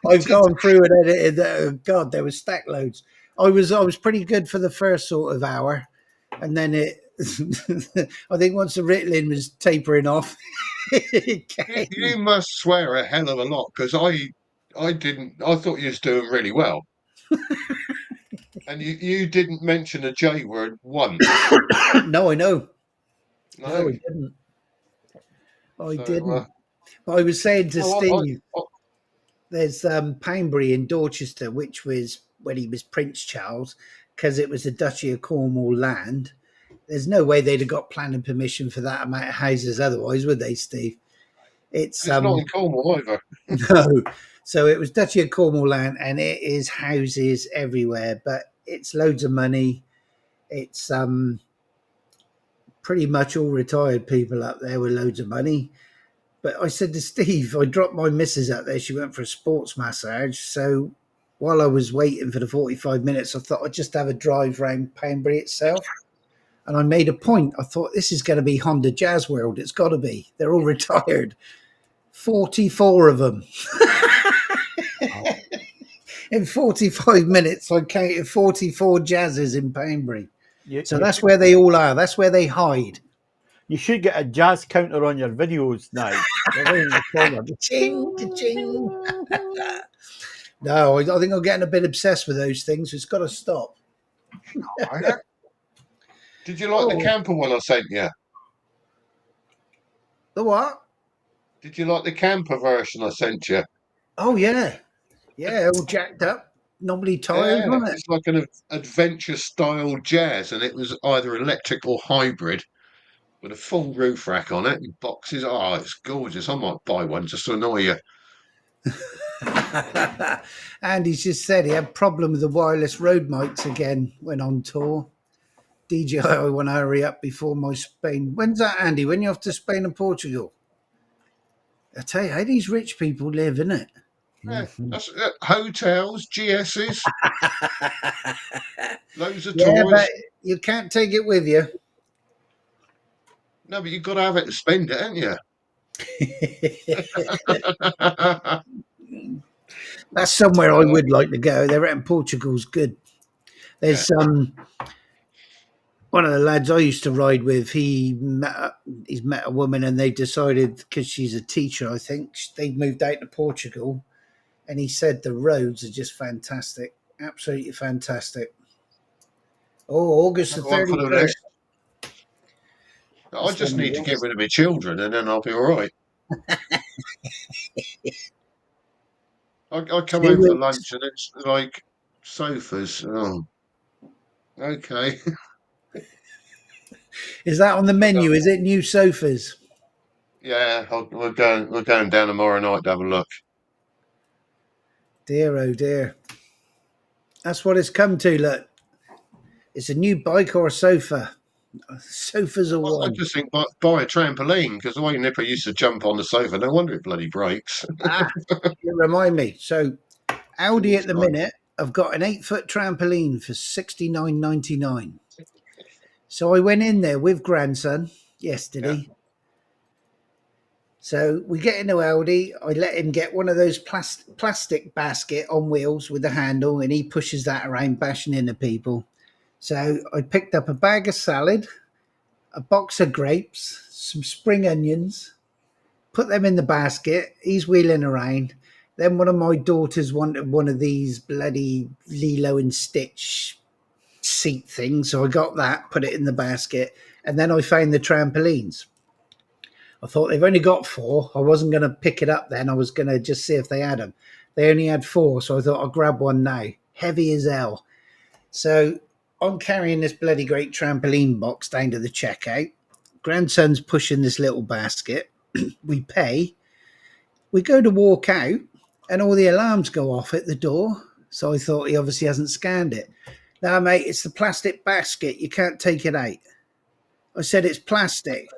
I've gone through and edited. God, there was stack loads. I was pretty good for the first sort of hour, and then I think once the Ritalin was tapering off, you must swear a hell of a lot because I didn't. I thought you was doing really well, and you didn't mention a J word once. No, I know. No, I didn't. I didn't. But I was saying to Steve, there's Poundbury in Dorchester, which was when he was Prince Charles, because it was the Duchy of Cornwall land. There's no way they'd have got planning permission for that amount of houses otherwise, would they, Steve? It's not in Cornwall either. No. So it was Duchy of Cornwall land, and it is houses everywhere, but it's loads of money. It's pretty much all retired people up there with loads of money. But I said to Steve, I dropped my missus up there. She went for a sports massage. So while I was waiting for the 45 minutes, I thought I'd just have a drive around Poundbury itself. And I made a point. I thought, this is going to be Honda Jazz World. It's got to be. They're all retired. 44 of them. In 45 minutes, I counted 44 jazzes in Painbury. So that's where they all are. That's where they hide. You should get a jazz counter on your videos, Nige. Ching, ching. No, I think I'm getting a bit obsessed with those things. It's got to stop. Did you like the camper one I sent you? The what? Did you like the camper version I sent you? Oh, yeah. Yeah, all jacked up. Knobbly tyres, wasn't it? It's like an adventure style jazz, and it was either electric or hybrid with a full roof rack on it and boxes. Oh, it's gorgeous. I might buy one just to annoy you. Andy's just said he had a problem with the wireless road mics again when on tour. DJI, I want to hurry up before my Spain. When's that, Andy? When you're off to Spain and Portugal? I tell you, how these rich people live, isn't it? Yeah, that's hotels, GSs, loads of Yeah, tours. but you can't take it with you. No, but you've got to have it to spend it, haven't you? That's somewhere I would like to go. They reckon Portugal's good. There's one of the lads I used to ride with. He's met a woman, and they decided, because she's a teacher, I think they moved out to Portugal. And he said the roads are just fantastic, absolutely fantastic. Oh, August the 31st. I just need to get rid of my children, and then I'll be all right. I come home for lunch, and it's like sofas. Oh, okay. Is that on the menu? Is it new sofas? Yeah, we're going down tomorrow night to have a look. Dear, oh dear. That's what it's come to. Look, it's a new bike or a sofa. Sofas are one. I just think buy a trampoline, because the way Nipper used to jump on the sofa, no wonder it bloody breaks. You remind me. So Audi at the minute, I've got an 8-foot trampoline for $69.99. So I went in there with grandson yesterday. Yeah. So we get into Audi. I let him get one of those plastic basket on wheels with the handle, and he pushes that around, bashing into people. So I picked up a bag of salad, a box of grapes, some spring onions, put them in the basket. He's wheeling around. Then one of my daughters wanted one of these bloody Lilo and Stitch seat things. So I got that, put it in the basket. And then I found the trampolines. I thought they've only got 4. I wasn't going to pick it up then. I was going to just see if they had them. They only had 4. So I thought I'll grab one now. Heavy as hell. So I'm carrying this bloody great trampoline box down to the checkout. Grandson's pushing this little basket. We pay. We go to walk out, and all the alarms go off at the door. So I thought he obviously hasn't scanned it. No, mate, it's the plastic basket. You can't take it out. I said, it's plastic.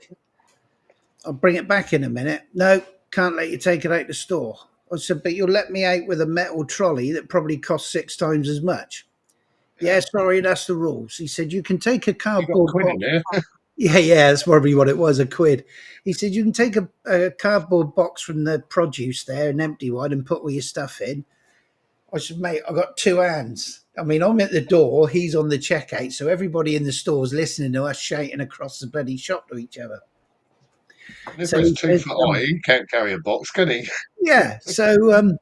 I'll bring it back in a minute. No, can't let you take it out the store. I said, but you'll let me out with a metal trolley that probably costs 6 times as much. Yeah, sorry, that's the rules. He said, you can take a cardboard box. Yeah, that's probably what it was, a quid. He said, you can take a cardboard box from the produce there, an empty one, and put all your stuff in. I said, mate, I've got 2 hands. I mean, I'm at the door, he's on the checkout, so everybody in the store's listening to us shouting across the bloody shop to each other. If so it's 2 foot high, he can't carry a box, can he? Yeah, so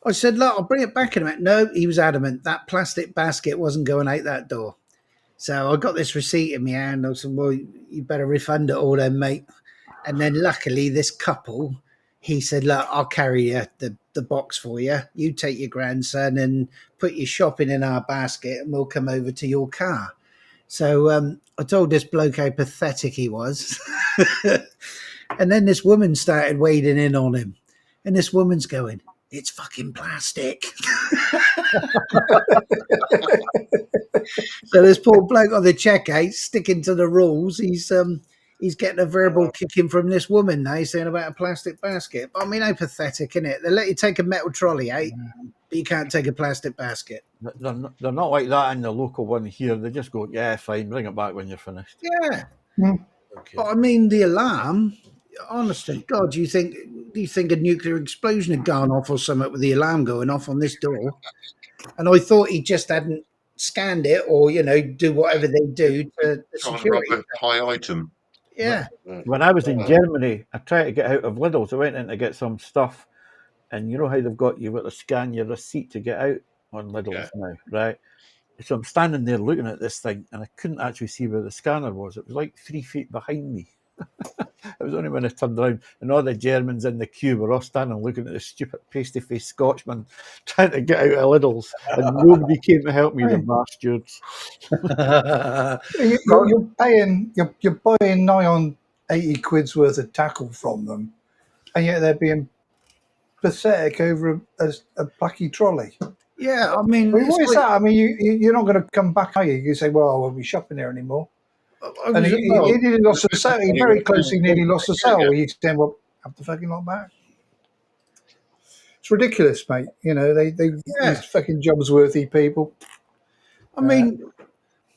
I said, look, I'll bring it back in a minute. No, he was adamant. That plastic basket wasn't going out that door. So I got this receipt in my hand. I said, well, you better refund it all then, mate. And then luckily this couple, he said, look, I'll carry the box for you. You take your grandson and put your shopping in our basket, and we'll come over to your car. So I told this bloke how pathetic he was. And then this woman started wading in on him. And this woman's going, it's fucking plastic. So this poor bloke on the checkout, sticking to the rules, he's getting a verbal kicking from this woman now, saying about a plastic basket. I mean, how pathetic, isn't it? They let you take a metal trolley out, but you can't take a plastic basket. They're not like that in the local one here. They just go, yeah, fine, bring it back when you're finished. Yeah. Okay. But I mean, the alarm, honest to God, you think do you think a nuclear explosion had gone off or something with the alarm going off on this door? And I thought he just hadn't scanned it or, do whatever they do to the Trying to rob security. a high item. Yeah. When I was in Germany, I tried to get out of Lidl's. I went in to get some stuff, and you know how you've got to scan your receipt to get out on Lidl's now, right? So I'm standing there looking at this thing, and I couldn't actually see where the scanner was. It was like 3 feet behind me. It was only when I turned around, and all the Germans in the queue were all standing looking at the stupid pasty-faced Scotsman trying to get out of Lidl's, and nobody came to help me, the bastards. You're buying nigh on 80 quid's worth of tackle from them, and yet they're being pathetic over a blackie trolley. Yeah, I mean, what is that? I mean, you're not going to come back, are you? You say, well, I won't be shopping there anymore. And he nearly lost the sale. He very closely nearly lost the sale. Where he's saying, well, have the fucking lot back. It's ridiculous, mate. These fucking jobs-worthy people. I mean,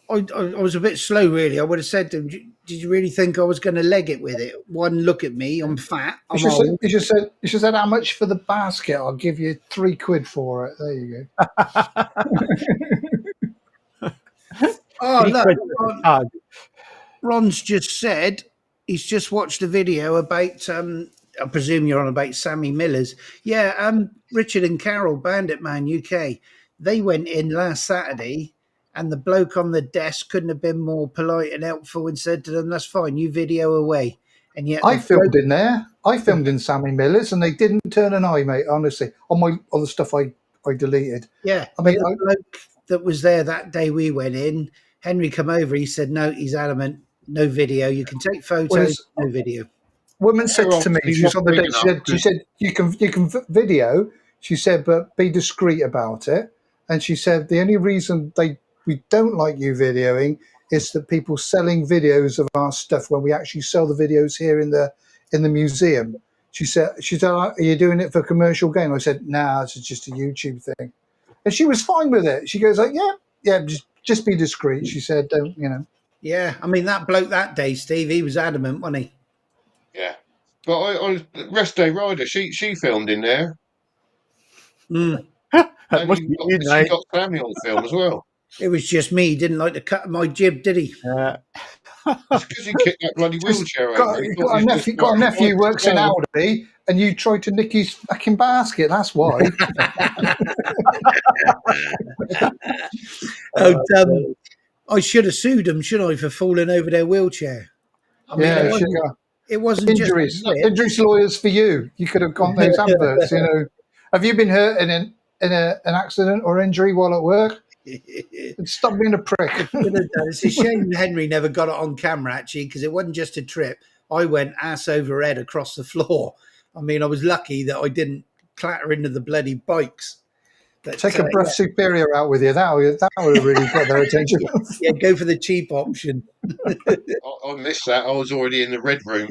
I was a bit slow, really. I would have said to him, did you really think I was going to leg it with it? One, look at me. I'm fat. I'm old. You should said, how much for the basket? I'll give you 3 quid for it. There you go. Oh, look. Ron's just said he's just watched a video about, I presume you're on about Sammy Miller's. Yeah, Richard and Carol, Bandit Man UK. They went in last Saturday, and the bloke on the desk couldn't have been more polite and helpful and said to them, that's fine, you video away. And yet I filmed in there. I filmed in Sammy Miller's, and they didn't turn an eye, mate, honestly, on the stuff I deleted. Yeah, I mean, the bloke that was there that day we went in, Henry come over, he said, no, he's adamant, no video. You can take photos, no video. Woman said to me, she was on the deck, she said, you can video, she said, but be discreet about it. And she said, the only reason we don't like you videoing is that people selling videos of our stuff when we actually sell the videos here in the museum. She said, are you doing it for commercial gain? I said, nah, it's just a YouTube thing. And she was fine with it. She goes like, yeah, just be discreet. She said, don't, Yeah, I mean, that bloke that day, Steve, he was adamant, wasn't he? Yeah. But I Rest Day Rider, she filmed in there. Mm. And she got Sammy on film as well. It was just me. He didn't like the cut of my jib, did he? It's because he kicked that bloody wheelchair over. Got a nephew who works in Aldi, and you tried to nick his fucking basket. That's why. I should have sued them, shouldn't I, for falling over their wheelchair? I mean, it wasn't injuries. Injuries lawyers for you. You could have gone those adverts. Have you been hurt in an accident or injury while at work? Stop being a prick. It's a shame Henry never got it on camera, actually, because it wasn't just a trip. I went ass over head across the floor. I mean, I was lucky that I didn't clatter into the bloody bikes. But, take a breath superior out with you. That would have really got their attention. Yeah, go for the cheap option. I missed that. I was already in the red room.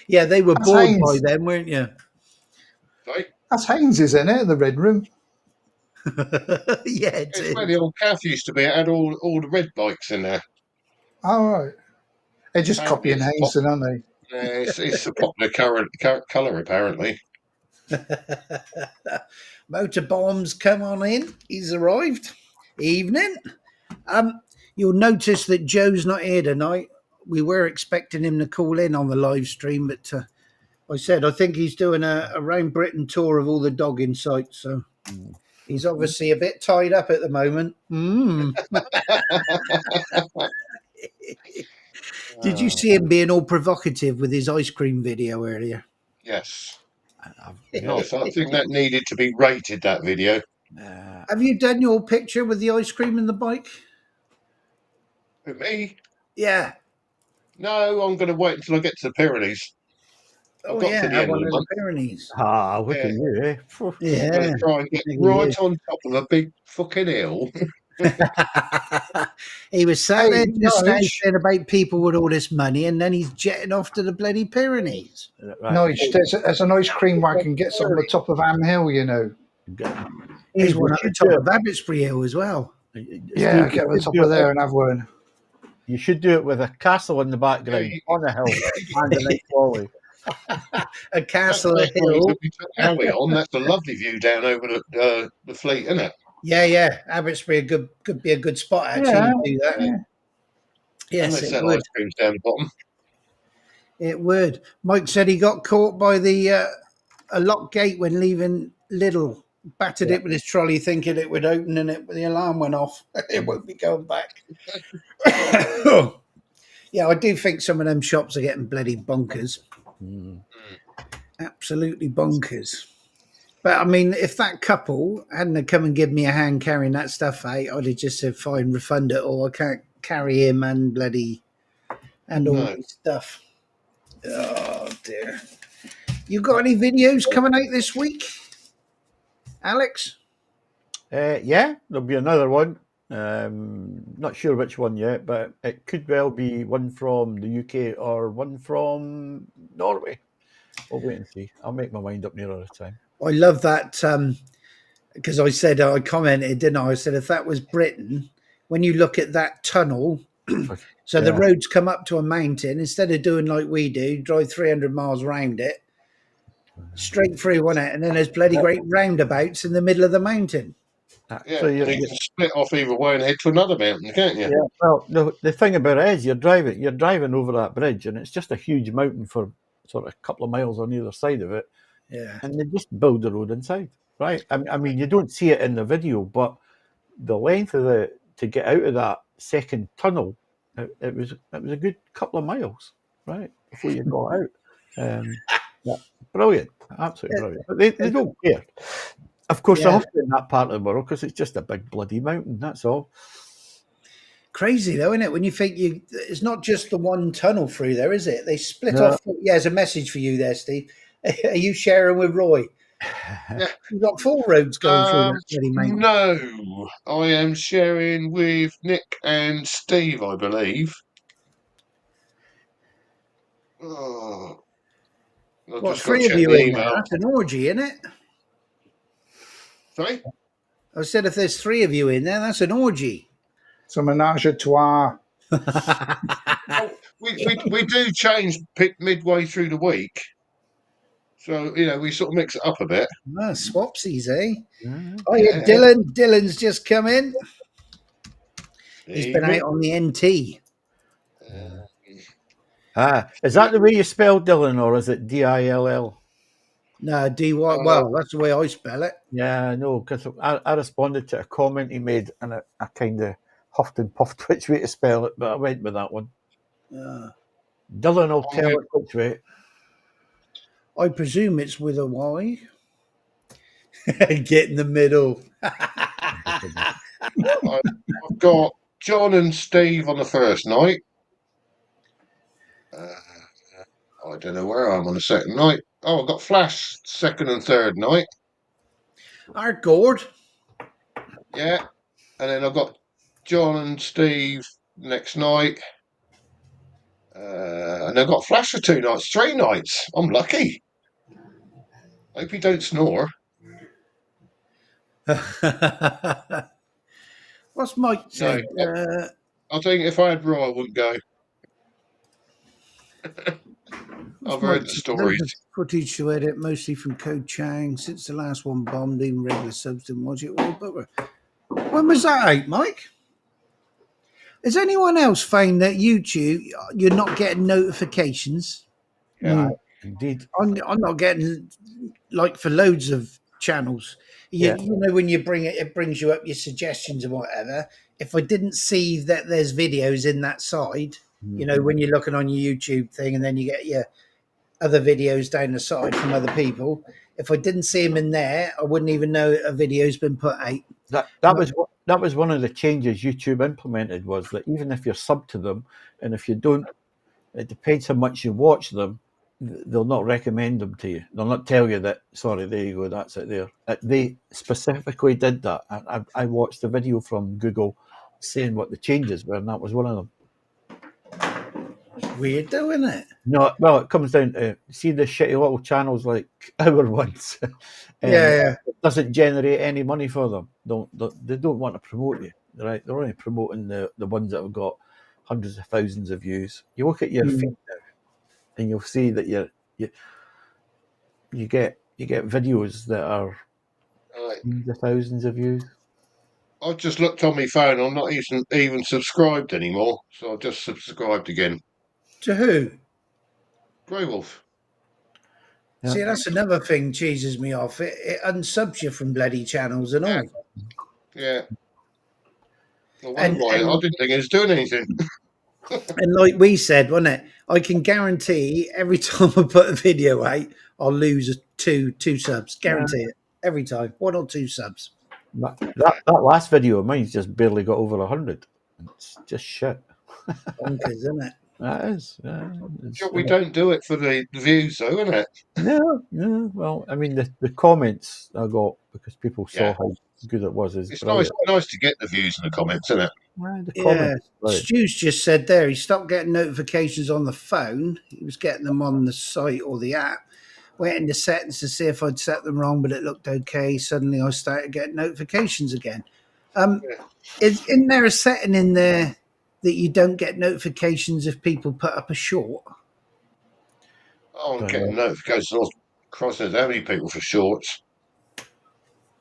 Yeah, they were bored by then, weren't you? Sorry? That's Haynes, isn't it? The red room. Yeah, it's where the old calf used to be. It had all the red bikes in there. All right. They're just copying Haynes, aren't they? Yeah, it's a popular colour, apparently. Motor Bombs, come on in. He's arrived. Evening. You'll notice that Joe's not here tonight. We were expecting him to call in on the live stream, but I think he's doing a around Britain tour of all the dogging sites, so he's obviously a bit tied up at the moment. Did you see him being all provocative with his ice cream video earlier? Yes. Yes, I think that needed to be rated, that video. Have you done your picture with the ice cream and the bike? Who, me? Yeah. No, I'm going to wait until I get to the Pyrenees. I've got to the end of the Pyrenees. Look at you, eh? Yeah. I'm going to try and get right on top of a big fucking hill. He was sat there just saying about people with all this money, and then he's jetting off to the bloody Pyrenees. Nige, there's an ice cream wagon gets on the top of Am Hill, He's one at the top of Abbotsbury Hill as well. Yeah, get on the top of there and have one. You should do it with a castle in the background on a hill and a nice trolley. a castle, a That's one hill. we took Howie on. That's a lovely view down over the fleet, isn't it? Yeah. Abbotsbury could be a good spot actually Yeah, to do that. Yeah. And Yes, they it sell would. ice creams down the bottom. It would. Mike said he got caught by a lock gate when leaving Lidl. Battered it with his trolley, thinking it would open, and the alarm went off. It won't be going back. Yeah, I do think some of them shops are getting bloody bonkers. Absolutely bonkers. But I mean, if that couple hadn't have come and given me a hand carrying that stuff out, I'd have just said, fine, refund it, or I can't carry him and bloody and all No. this stuff. Oh dear. You got any videos coming out this week, Alex? Yeah, there'll be another one. Not sure which one yet, but it could well be one from the UK or one from Norway. We'll wait and see. I'll make my mind up nearer the time. I love that because I commented, didn't I? I said if that was Britain, when you look at that tunnel, so the roads come up to a mountain, instead of doing like we do, drive 300 miles around it, straight through, wasn't it? And then there's bloody great roundabouts in the middle of the mountain. Yeah, So you can split off either way and head to another mountain, can't you? yeah. Well, the thing about it is you're driving over that bridge, and it's just a huge mountain for sort of a couple of miles on either side of it. Yeah. And they just build the road inside, right? I mean, you don't see it in the video, but the length of to get out of that second tunnel, it was a good couple of miles, right, before you got out. Yeah, brilliant, absolutely brilliant. But they don't care. Of course, they're often in that part of the world because it's just a big bloody mountain. That's all. Crazy though, isn't it? When you think it's not just the one tunnel through there, is it? They split off. Yeah, there's a message for you there, Steve. Are you sharing with Roy? Yeah. You've got 4 roads going through that bloody mountain. No, I am sharing with Nick and Steve, I believe. Oh, I've What, just got to 3 of check you the in there? email. That's an orgy, isn't it? Sorry? I said if there's 3 of you in there, that's an orgy. it's a menage a trois. Oh, we do change midway through the week. So, we sort of mix it up a bit. Swapsies, eh? Oh, Yeah. Dylan. Dylan's just come in. He's been out on the NT. Is that the way you spell Dylan, or is it Dill? No, D-Y. Well, that's the way I spell it. Yeah, I know, because I responded to a comment he made, and I kind of huffed and puffed which way to spell it, but I went with that one. Dylan will tell it which way. I presume it's with a Y. Get in the middle. I've got John and Steve on the first night. I don't know where I am on the second night. Oh, I've got Flash second and third night. Our gourd. Yeah. And then I've got John and Steve next night. And I've got Flash for 2 nights, 3 nights. I'm lucky. Hope you don't snore. What's Mike said? No, I think if I had Raw, I wouldn't go. I've heard the stories. Footage to edit, mostly from Code Chang. Since the last one bombed, even regular subs didn't watch it. When was that out, Mike? Has anyone else found that YouTube, you're not getting notifications? Yeah, indeed. I'm not getting, like, for loads of channels. You know, when you bring it, it brings you up your suggestions and whatever. If I didn't see that there's videos in that side, you know, when you're looking on your YouTube thing and then you get your other videos down the side from other people, if I didn't see them in there, I wouldn't even know a video's been put out. That was one of the changes YouTube implemented, was that even if you're sub to them, and if you don't, it depends how much you watch them, they'll not recommend them to you. They'll not tell you that, sorry, there you go, that's it there. They specifically did that. I watched a video from Google saying what the changes were, and that was one of them. It's weird though, isn't it? No, well, it comes down to, see the shitty little channels like our ones. Yeah. It doesn't generate any money for them. They don't want to promote you, right? They're only promoting the ones that have got hundreds of thousands of views. You look at your feed now, and you'll see that you get videos that are Right. tens of thousands of views. I've just looked on my phone. I'm not even subscribed anymore, so I've just subscribed again. To who? Grey Wolf. Yeah. See, that's another thing cheeses me off. It unsubs you from bloody channels and all. Yeah. I wonder why. I And didn't think it was doing anything. and like we said, wasn't it? I can guarantee every time I put a video out, I'll lose two subs. Guarantee it every time. 1 or 2 subs. That last video of mine's just barely got over 100. It's just shit. Bonkers, isn't it? That is. Yeah, We don't do it for the views, though, isn't it? No. Well, I mean, the comments I got because people saw Yeah. how good it was. It's nice to get the views and the comments, isn't it? The Yeah. comments, right. Stu's just said there he stopped getting notifications on the phone. He was getting them on the site or the app. Went into settings to see if I'd set them wrong, but it looked okay. Suddenly I started getting notifications again. Isn't there a setting in there that you don't get notifications if people put up a short? Oh, I'm getting notifications all crossing how many people for shorts.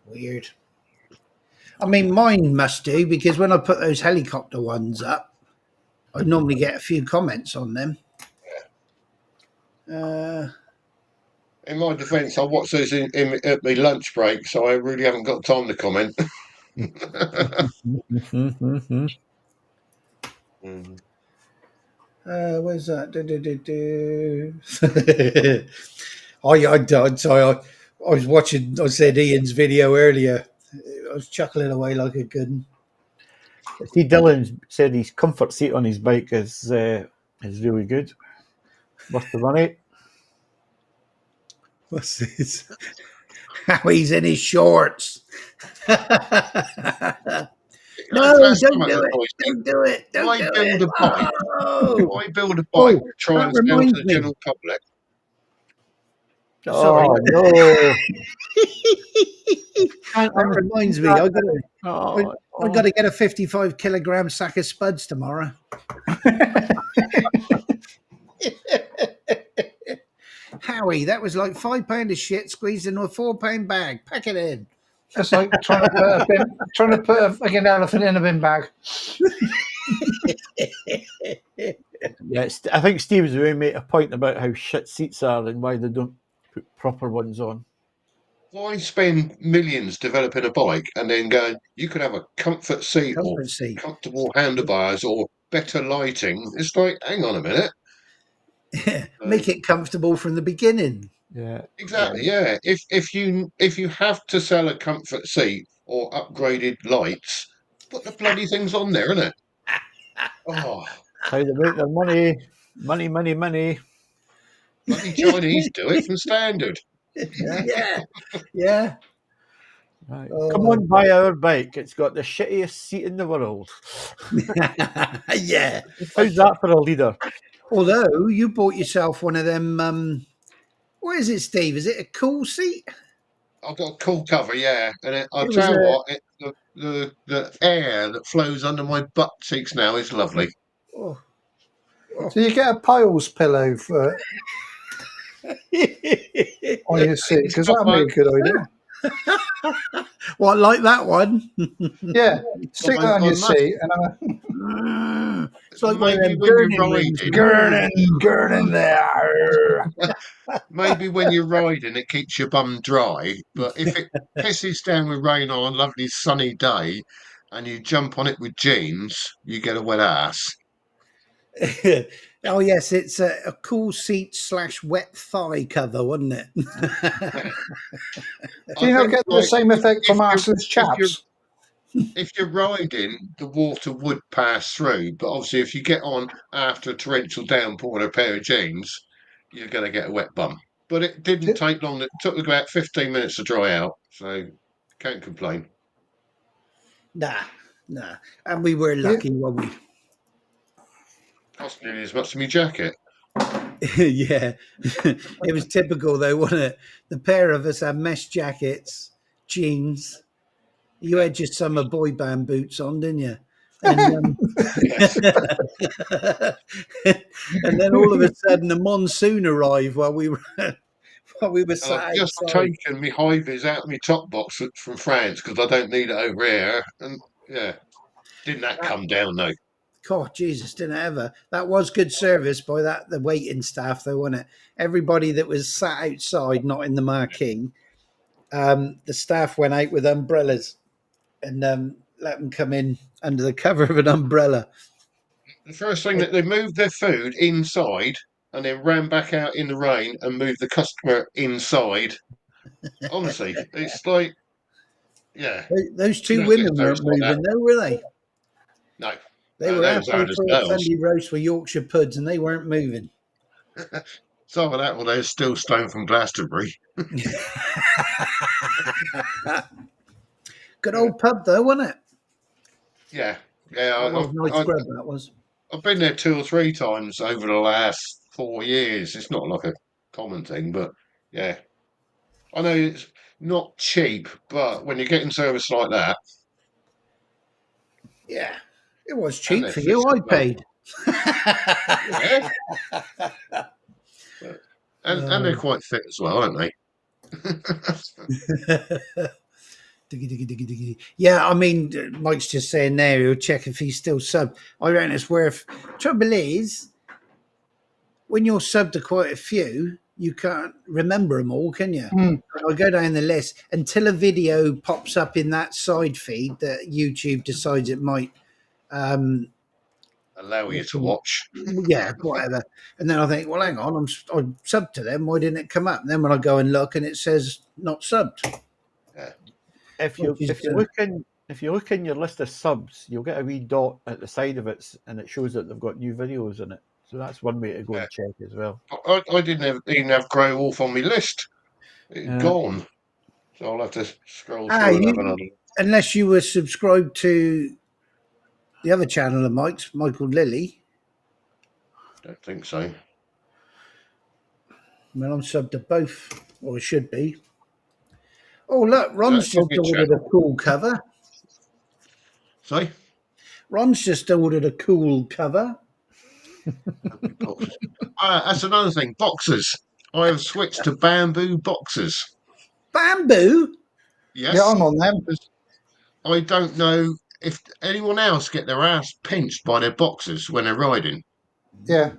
Weird. I mean, mine must do, because when I put those helicopter ones up, I normally get a few comments on them. In my defence, I watch those at my lunch break, so I really haven't got time to comment. Where's that? I was watching, I said Ian's video earlier. I was chuckling away like a good one. See, Dylan said his comfort seat on his bike is really good. Worth the money. What's this? How he's in his shorts. No, don't do it. Don't do it. Why build a bike? Why build a Oh, bike to try and sell to the general public? Sorry. Oh, no. That reminds me, I got to get a 55 kilogram sack of spuds tomorrow. Howie, that was like £5 of shit squeezed into a £4 bag. Pack it in. It's like trying to put a fucking elephant in a bin bag. Yeah, I think Steve's going to make a point about how shit seats are and why they don't put proper ones on. Why spend millions developing a bike and then go, you could have a comfort seat or comfortable handlebars or better lighting? It's like, hang on a minute. Make it comfortable from the beginning. Yeah, exactly. Yeah, if you have to sell a comfort seat or upgraded lights, put the bloody things on there, innit? Oh, how they make their money. Bloody Chinese do it from standard. Yeah. Right. Come on, buy our bike. It's got the shittiest seat in the world. Yeah. How's that for a leader? Although you bought yourself one of them, what is it, Steve? Is it a cool seat? I've got a cool cover, yeah. And I'll tell you what, the air that flows under my butt cheeks now is lovely. Oh. So you get a piles pillow for on your seat, because that'd be a good idea. What, like that one? Yeah, stick that on your seat, and it's like maybe when you're riding, gurning there. maybe when you're riding, it keeps your bum dry. But if it pisses down with rain on a lovely sunny day, and you jump on it with jeans, you get a wet ass. Oh yes, it's a cool seat / wet thigh cover, wasn't it? Do you not get the same effect from Arsenal's chaps? If you're riding, the water would pass through, but obviously if you get on after a torrential downpour in a pair of jeans, you're going to get a wet bum. But it didn't take long. It took about 15 minutes to dry out, so can't complain. Nah. And we were lucky, weren't we? Cost nearly as much as my jacket. Yeah. It was typical though, wasn't it? The pair of us had mesh jackets, jeans. You had your summer boy band boots on, didn't you? And, and then all of a sudden the monsoon arrived while we were while we were And sat I've just outside. taken my high vis out of my top box from France because I don't need it over here. And yeah, didn't that come down though? God, Jesus, didn't I ever? That was good service by the waiting staff, though, wasn't it? Everybody that was sat outside, not in the marquee, the staff went out with umbrellas and let them come in under the cover of an umbrella. The first thing that they moved their food inside and then ran back out in the rain and moved the customer inside. Honestly, it's like, yeah, Those you two don't get women service weren't like that. moving, though, were they? No, They were they was halfway hard as through a nails. Sunday roast with Yorkshire puds, and they weren't moving. Some of that, well, they're still stone from Glastonbury. Good old pub, though, wasn't it? Yeah, That was yeah. nice grub, that was. I've been there 2 or 3 times over the last 4 years. It's not like a common thing, but yeah, I know it's not cheap, but when you're getting service like that, Yeah, it was and cheap their for fish you. I as well. paid. Yeah, but, and they're quite fit as well, aren't they? Diggy, diggy, diggy, diggy. Yeah, I mean, Mike's just saying there, he'll check if he's still sub. I reckon it's worth. Trouble is, when you're sub to quite a few, you can't remember them all, can you? Mm. I go down the list until a video pops up in that side feed that YouTube decides it might. Allow you to watch. Yeah, whatever. And then I think, well, hang on, I'm subbed to them. Why didn't it come up? And then when I go and look, and it says not subbed. Yeah. If you look in your list of subs, you'll get a wee dot at the side of it, and it shows that they've got new videos in it. So that's one way to go and check as well. I didn't even have Grow Wolf on my list. It's gone. So I'll have to scroll through and have another. Unless you were subscribed to the other channel of Mike's, Michael Lilly. Don't think so. Well, I'm subbed to both, or it should be. Oh, look, Ron's just ordered a cool cover. Sorry? Ron's just ordered a cool cover. That's another thing. Boxes. I have switched to bamboo boxes. Bamboo? Yes. Yeah, I'm on them. I don't know if anyone else get their ass pinched by their boxes when they're riding. Yeah.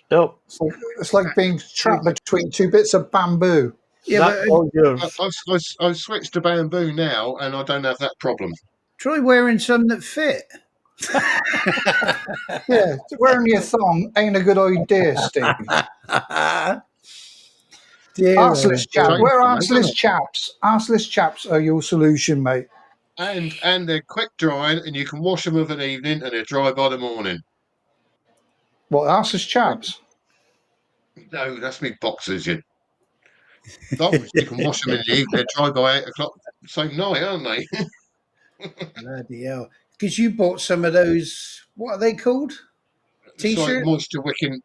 Nope. It's like being trapped between two bits of bamboo. Yeah, I've switched to bamboo now, and I don't have that problem. try wearing some that fit. Yeah, wearing your thong ain't a good idea, Steve. Arseless chaps. Wear arseless chaps. Arseless chaps are your solution, mate. And they're quick drying, and you can wash them of an evening, and they're dry by the morning. What, arseless chaps? No, that's me boxers. You can wash them in the evening. They're dry by 8 o'clock same night, aren't they? Bloody hell. Because you bought some of those, what are they called? T-shirts?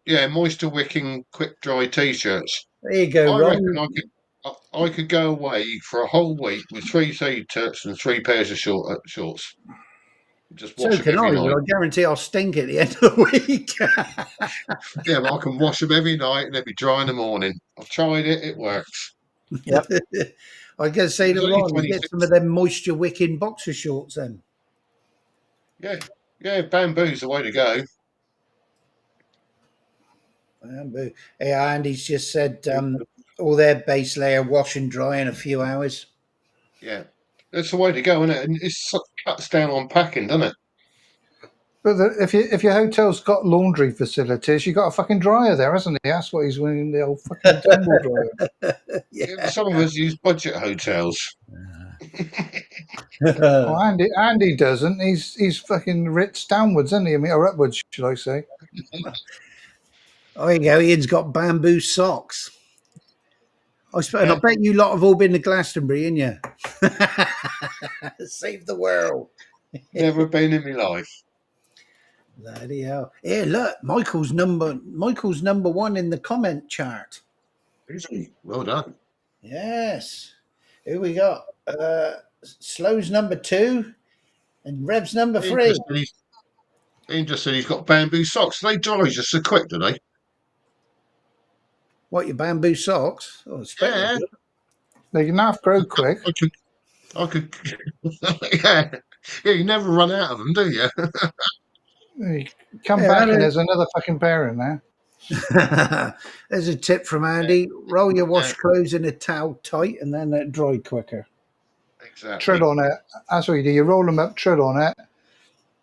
Like moisture wicking quick dry t-shirts. There you go, I Ron. reckon I could go away for a whole week with 3 t-shirts and 3 pairs of shorts. Just wash them every night. I guarantee I'll stink at the end of the week. Yeah, but I can wash them every night and they'll be dry in the morning. I've tried it; it works. Yep. I gotta say to Ron, get some of them moisture wicking boxer shorts then. Yeah, bamboo's the way to go. Bamboo. Yeah, Andy's just said all their base layer wash and dry in a few hours. Yeah, that's the way to go, isn't it? And it cuts down on packing, doesn't it? But if your hotel's got laundry facilities, you got a fucking dryer there, hasn't he? That's what he's winning, the old fucking tumble dryer. Yeah, some of us use budget hotels. Well, Andy doesn't. He's fucking Ritz downwards, isn't he? I mean, or upwards, should I say? Oh, there you go. Ian's got bamboo socks. And I bet you lot have all been to Glastonbury, ain't you? Save the world. Never been in my life. Bloody hell. Yeah, look, Michael's number 1 in the comment chart. Is he? Well done. Yes. Who we got? Slow's number 2 and Rev's number 3. Ian just said he's got bamboo socks. They dry just so quick, do they? What, your bamboo socks? Oh, Yeah, They can half grow quick. I could. Yeah, yeah. You never run out of them, do you? You come Yeah, back and there's another fucking pair in there. there's a tip from Andy. Roll your wash clothes in a towel tight and then let dry quicker. Exactly. Tread on it. That's what you do. You roll them up, tread on it,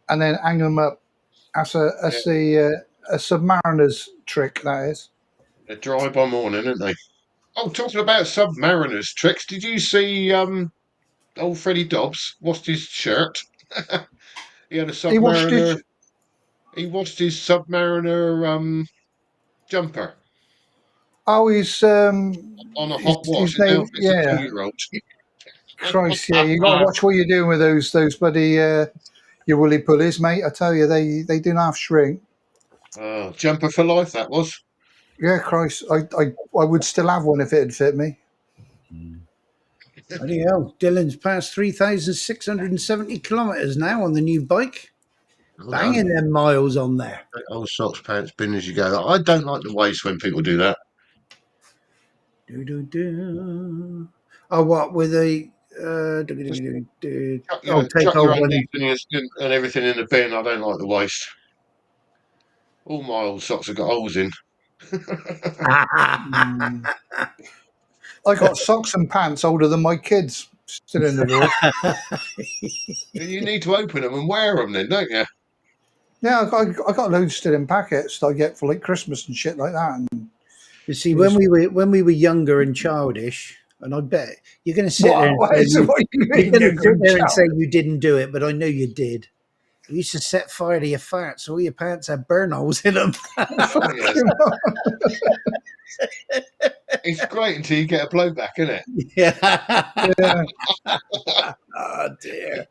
and then hang them up. That's a submariner's trick, that is. They're dry by morning, aren't they? Oh, talking about submariners tricks, did you see old Freddie Dobbs washed his shirt? He had a He washed submariner. his... He washed his submariner jumper Oh, he's... on a hot wash. his And now name... if it's a Yeah. 2-year-old. Christ, yeah. You got to watch what you're doing with those bloody... your woolly pulleys, mate. I tell you, they do not shrink. Jumper for life, that was. Yeah, Christ. I would still have one if it had fit me. Bloody hell. Dylan's passed 3,670 kilometres now on the new bike. Banging them miles on there. Old socks, pants, bin as you go. I don't like the waste when people do that. Oh, what with the Chuck your undies and everything in the bin. I don't like the waste. All my old socks have got holes in. I got socks and pants older than my kids still in the drawer. You need to open them and wear them then, don't you? Yeah, I got loads still in packets that I get for like Christmas and shit like that. And you see, when we were younger and childish, and I bet you're going to sit there and say you didn't do it, but I know you did. You used to set fire to your farts, so all your pants had burn holes in them. It's great until you get a blowback, isn't it? Yeah. Oh dear.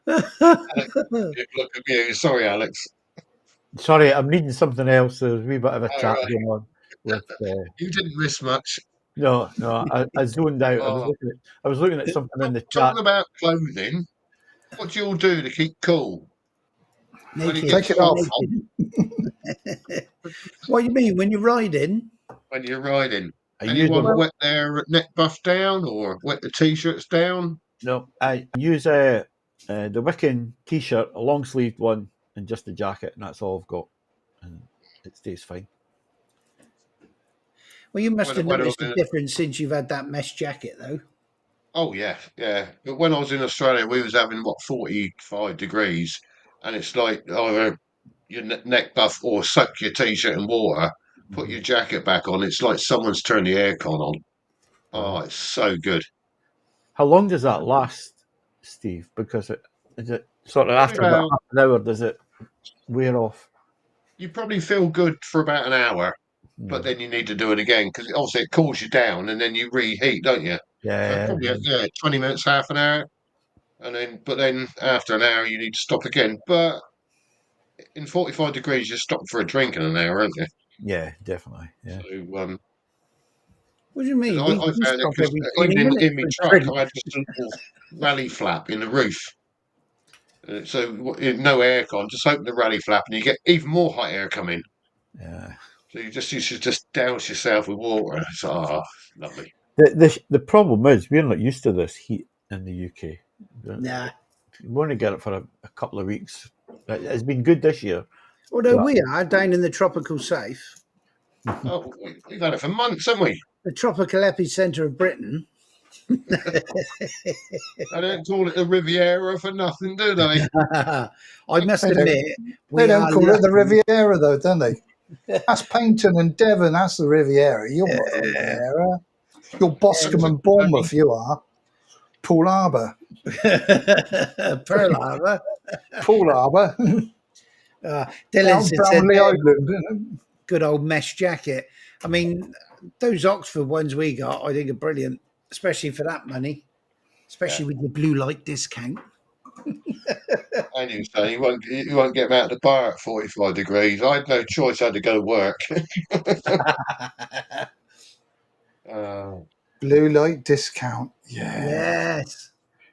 Look at you. Sorry, Alex. Sorry, I'm reading something else. There's a wee bit of a chat going on. With, you didn't miss much. No, I zoned out. I was looking at something in the chat. Talking about clothing, what do you all do to keep cool? Take it off. What do you mean when you're riding? When you're riding, anyone wet their neck buff down or wet the t-shirts down? No, I use the Wiccan t-shirt, a long sleeved one, and just the jacket, and that's all I've got, and it stays fine. Well, you must have noticed a difference since you've had that mesh jacket, though. Oh yeah. But when I was in Australia, we was having 45 degrees, and it's like either your neck buff or soak your t-shirt in water, put your jacket back on. It's like someone's turned the aircon on. Oh, it's so good. How long does that last, Steve? Because is it sort of after about half an hour, does it wear off? You probably feel good for about an hour, but then you need to do it again because obviously it cools you down and then you reheat, don't you? Yeah. So probably 20 minutes, half an hour, but then after an hour you need to stop again. But in 45 degrees, you're stopping for a drink in an hour, aren't you? Yeah, definitely. Yeah. So, what do you mean? I found it because even in my truck, I had just a little rally flap in the roof. So no aircon, just open the rally flap and you get even more hot air coming. Yeah. So you should just douse yourself with water. It's lovely. The problem is we're not used to this heat in the UK. Nah. We only get it for a couple of weeks. It's been good this year. Although we are down in the tropical south. Oh, we've had it for months, haven't we? The tropical epicentre of Britain. I don't call it the Riviera for nothing, do they? I must admit, they don't call it the Riviera, though, don't they? That's Paynton and Devon. That's the Riviera. You're not the Riviera. You're Boscombe and Bournemouth. You are Poole Harbour. Pearl Harbour. Poole Harbour. Dylan's Brownlee Island. Good old mesh jacket. I mean, those Oxford ones we got, I think, are brilliant, especially for that money, especially with the blue light discount. I knew so. You won't get them out of the bar at 45 degrees. I had no choice. I had to go to work. Blue light discount. Yeah. Yes.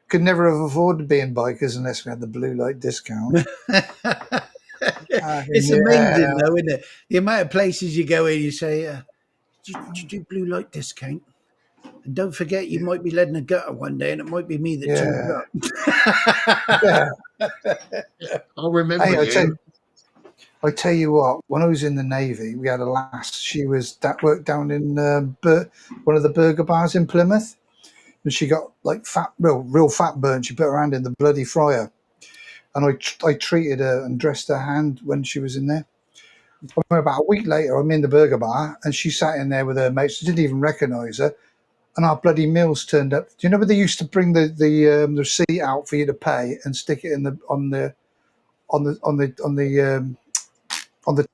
Could never have afforded being bikers unless we had the blue light discount. It's amazing, though, isn't it? The amount of places you go in, you say, you do blue light discount? And don't forget, you might be leading a gutter one day, and it might be me that turns up. Yeah. I remember Hey, you. I tell you what, when I was in the Navy, we had a lass. She was that worked down in one of the burger bars in Plymouth, and she got like real fat burn. She put her hand in the bloody fryer, and I treated her and dressed her hand when she was in there. About a week later, I'm in the burger bar, and she sat in there with her mates. I didn't even recognise her, and our bloody meals turned up. Do you know where they used to bring the receipt out for you to pay and stick it in on the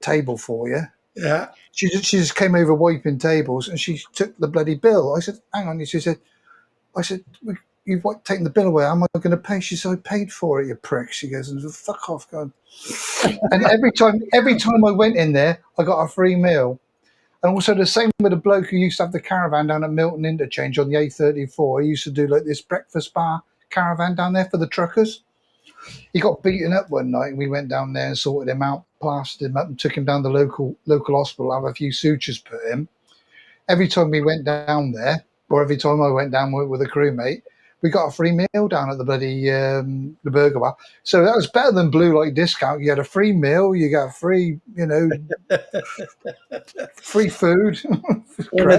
table for you? Yeah. She just came over wiping tables, and she took the bloody bill. I said, "Hang on." She said, "You've taken the bill away. How am I going to pay?" She said, "I paid for it, you prick." She goes, "And fuck off, God." And every time I went in there, I got a free meal. And also the same with the bloke who used to have the caravan down at Milton Interchange on the A34. He used to do like this breakfast bar caravan down there for the truckers. He got beaten up one night, and we went down there and sorted him out, plastered him up, and took him down to the local hospital, have a few sutures put in. Every time we went down there, or every time I went down with a crewmate, we got a free meal down at the bloody the burger bar. So that was better than blue light discount. You had a free meal, you got free, free food. One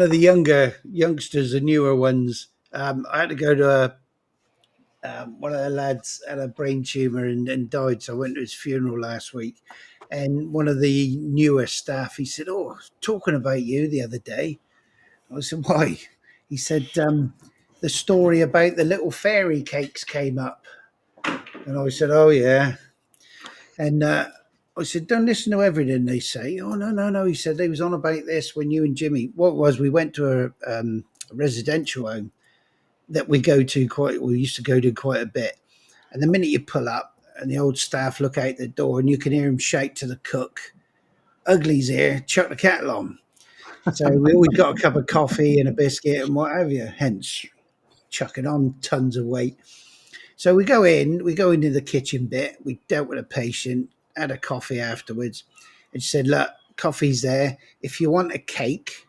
of the younger youngsters, the newer ones. I had to go to one of the lads had a brain tumor and died, so I went to his funeral last week. And one of the newer staff, he said, "Oh, talking about you the other day." I said, "Why?" He said, "The story about the little fairy cakes came up." And I said, "Oh yeah." And I said, "Don't listen to everything they say." "Oh no." He said they was on about this when you and Jimmy. What was we went to a residential home that we used to go to quite a bit. And the minute you pull up and the old staff look out the door and you can hear him shout to the cook, "Ugly's here, chuck the kettle on." So we always got a cup of coffee and a biscuit and what have you, hence chucking on tons of weight. So we go into the kitchen bit, we dealt with a patient, had a coffee afterwards, and she said, "Look, coffee's there. If you want a cake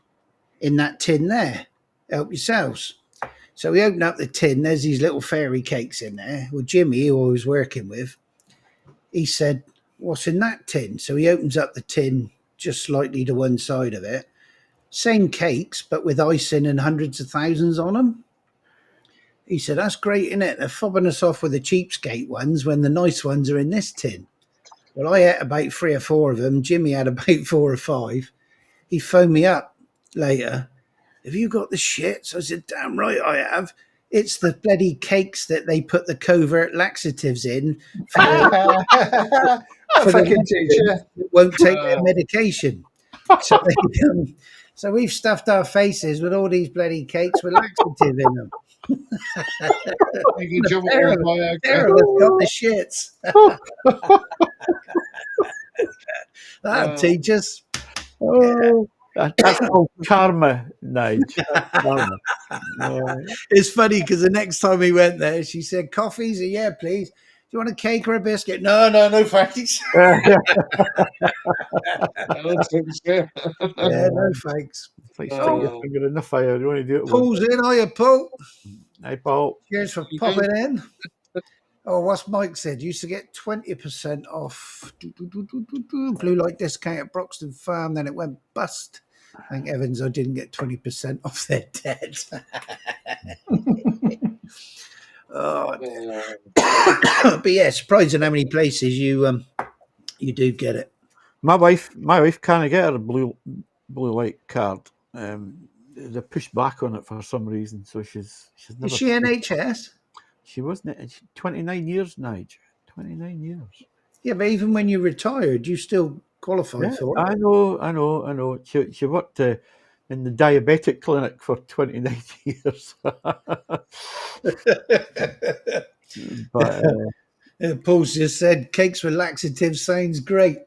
in that tin there, help yourselves." So we open up the tin, there's these little fairy cakes in there. Well, Jimmy, who I was working with, he said, "What's in that tin?" So he opens up the tin just slightly to one side of it. Same cakes, but with icing and hundreds of thousands on them. He said, "That's great, isn't it? They're fobbing us off with the cheapskate ones when the nice ones are in this tin." Well, I ate about 3 or 4 of them. Jimmy had about 4 or 5. He phoned me up later. "Have you got the shits?" I said, "Damn right I have. It's the bloody cakes that they put the covert laxatives in for the Fucking teacher. that won't take their medication." So we've stuffed our faces with all these bloody cakes with laxative in them. There have got the shits. That'll teach us. Oh, that's called karma, Nige. Karma. It's funny because the next time we went there, she said, "Coffees?" "Yeah, please." "Do you want a cake or a biscuit?" No, thanks. Yeah, No thanks. It's like stick your finger in the fire. You want to do it Paul's in. Hiya, Paul. Hey, Paul. Cheers for popping in. Oh, what's Mike said? Used to get 20% off blue light discount at Broxton Farm, then it went bust. Thank heavens I didn't get 20% off their dead. But yeah, surprising how many places you do get it. My wife can't get her a blue light card. They pushed back on it for some reason, so she's never. Is she NHS? She wasn't. 29 years, Nige. 29 years. Yeah, but even when you retired, you still qualified for it. I know. She worked in the diabetic clinic for 29 years. But Paul's just said cakes with laxatives sounds great.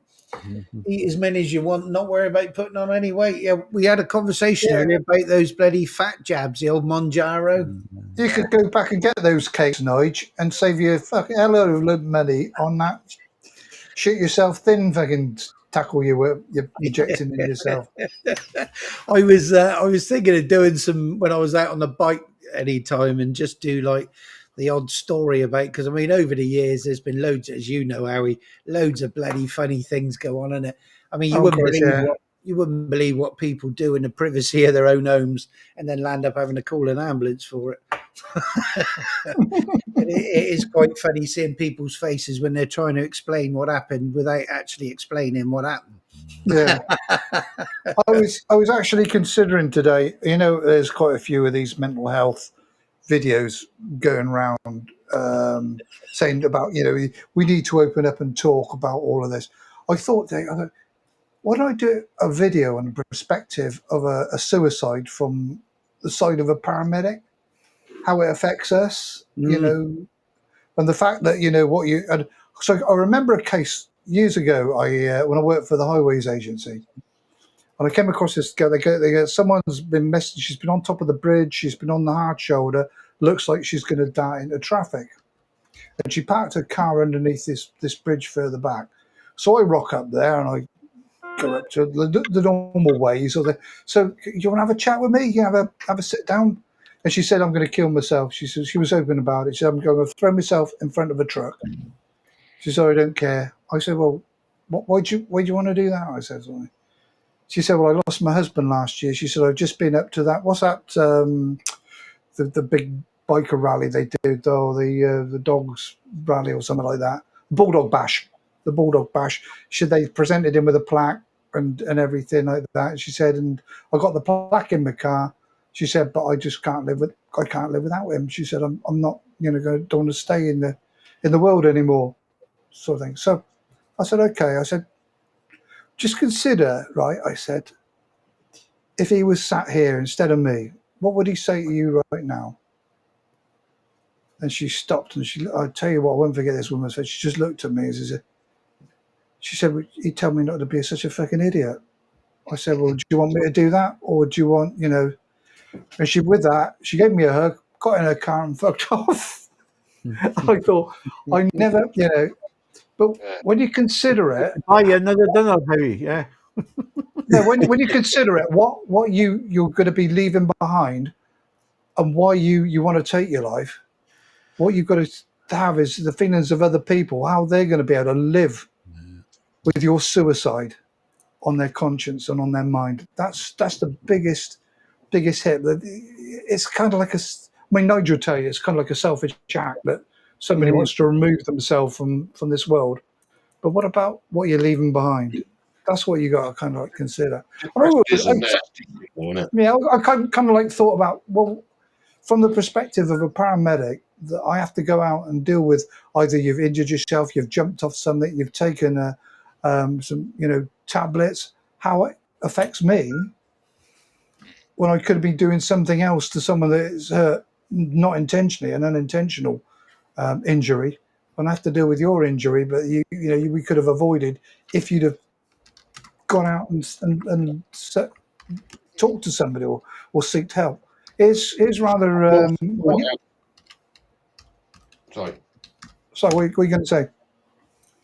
Eat as many as you want, not worry about putting on any weight. Yeah, we had a conversation earlier about those bloody fat jabs, the old Monjaro. You could go back and get those cakes, Nige, and save you a fucking hell of money on that shit yourself thin fucking tackle you. You're injecting in yourself. I was thinking of doing some when I was out on the bike anytime and just do like the odd story about, because I mean over the years there's been loads, as you know, Harry, loads of bloody funny things go on in it. I mean Oh, Christ, yeah. you wouldn't believe what people do in the privacy of their own homes and then land up having to call an ambulance for it. It is quite funny seeing people's faces when they're trying to explain what happened without actually explaining what happened. Yeah. I was actually considering today, there's quite a few of these mental health videos going around saying about, we need to open up and talk about all of this. I thought, why don't I do a video on the perspective of a suicide from the side of a paramedic, how it affects us, and the fact that, and so I remember a case years ago, when I worked for the Highways Agency, and I came across this girl. They go, someone's been missing. She's been on top of the bridge. She's been on the hard shoulder. Looks like she's going to die into traffic. And she parked her car underneath this bridge further back. So I rock up there and I go up to the normal way. So you want to have a chat with me? You have a sit down. And she said, I'm going to kill myself. She said, she was open about it. She said, I'm going to throw myself in front of a truck. She said, I don't care. I said, well, why do you want to do that? I said, well, she said, well, I lost my husband last year. She said, I've just been up to that. What's that? The big biker rally they did, the dogs rally or something like that. Bulldog Bash. The Bulldog Bash. She said, they presented him with a plaque and everything like that. She said, and I got the plaque in my car. She said, but I just can't live without him. She said, I'm not, don't want to stay in the world anymore, sort of thing. So I said, okay. I said, just consider, right, I said, if he was sat here instead of me, what would he say to you right now? And she stopped and I tell you what, I won't forget this woman's face. She just looked at me and she said, well, he'd tell me not to be such a fucking idiot. I said, well, do you want me to do that? Or do you want, and with that, she gave me a hug, got in her car and fucked off. I thought, I never, but when you consider it, buy you another dinner, Harry. Yeah. No, when you consider it, what you're going to be leaving behind, and why you want to take your life, what you've got to have is the feelings of other people, how they're going to be able to live with your suicide on their conscience and on their mind. That's the biggest hit. It's kind of like Nige will tell you, it's kind of like a selfish act that somebody wants to remove themselves from this world. But what about what you're leaving behind? That's what you got to kind of like consider. I kind of like thought about, well, from the perspective of a paramedic, that I have to go out and deal with either you've injured yourself, you've jumped off something, you've taken some tablets, how it affects me when I could be doing something else to someone that is hurt, not intentionally, an unintentional injury. And I have to deal with your injury, but we could have avoided if you'd have gone out and talked to somebody or seeked help. It's rather. Sorry, what are you going to say?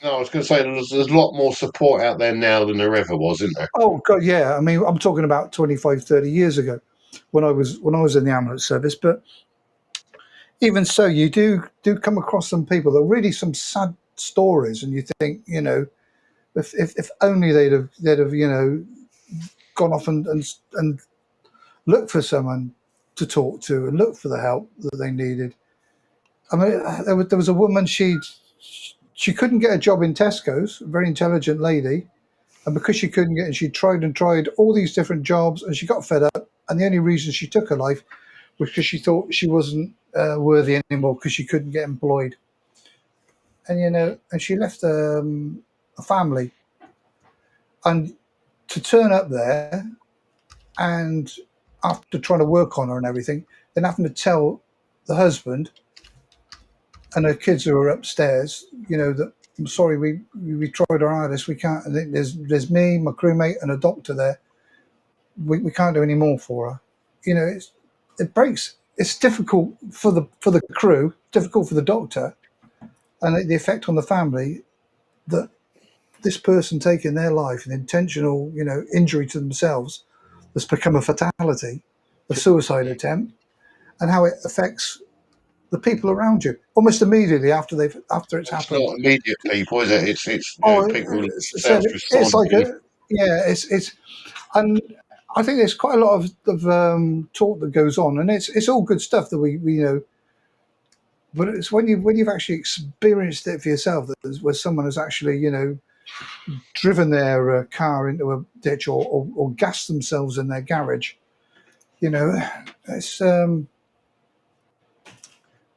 No, I was going to say there's a lot more support out there now than there ever was, isn't there? Oh God, yeah. I mean, I'm talking about 25, 30 years ago when I was in the ambulance service. But even so, you do come across some people that are really some sad stories, and you think, if only they'd have gone off and looked for someone to talk to and look for the help that they needed. I mean, there was a woman, she couldn't get a job in Tesco's, a very intelligent lady, and because she couldn't get it, she tried and tried all these different jobs, and she got fed up, and the only reason she took her life was because she thought she wasn't worthy anymore because she couldn't get employed. And, and she left a family. And to turn up there and after trying to work on her and everything, then having to tell the husband and her kids who are upstairs, that I'm sorry, we tried our hardest, we can't. And there's me, my crewmate, and a doctor there. We can't do any more for her. It breaks. It's difficult for the crew, difficult for the doctor, and the effect on the family that this person taking their life, an intentional, injury to themselves, that's become a fatality, a suicide attempt, and how it affects the people around you almost immediately after it's It's happened. not immediate people, is it? It's people who It's like it's and I think there's quite a lot of talk that goes on, and it's all good stuff that we but it's when you've actually experienced it for yourself, where someone has actually driven their car into a ditch or gassed themselves in their garage. It's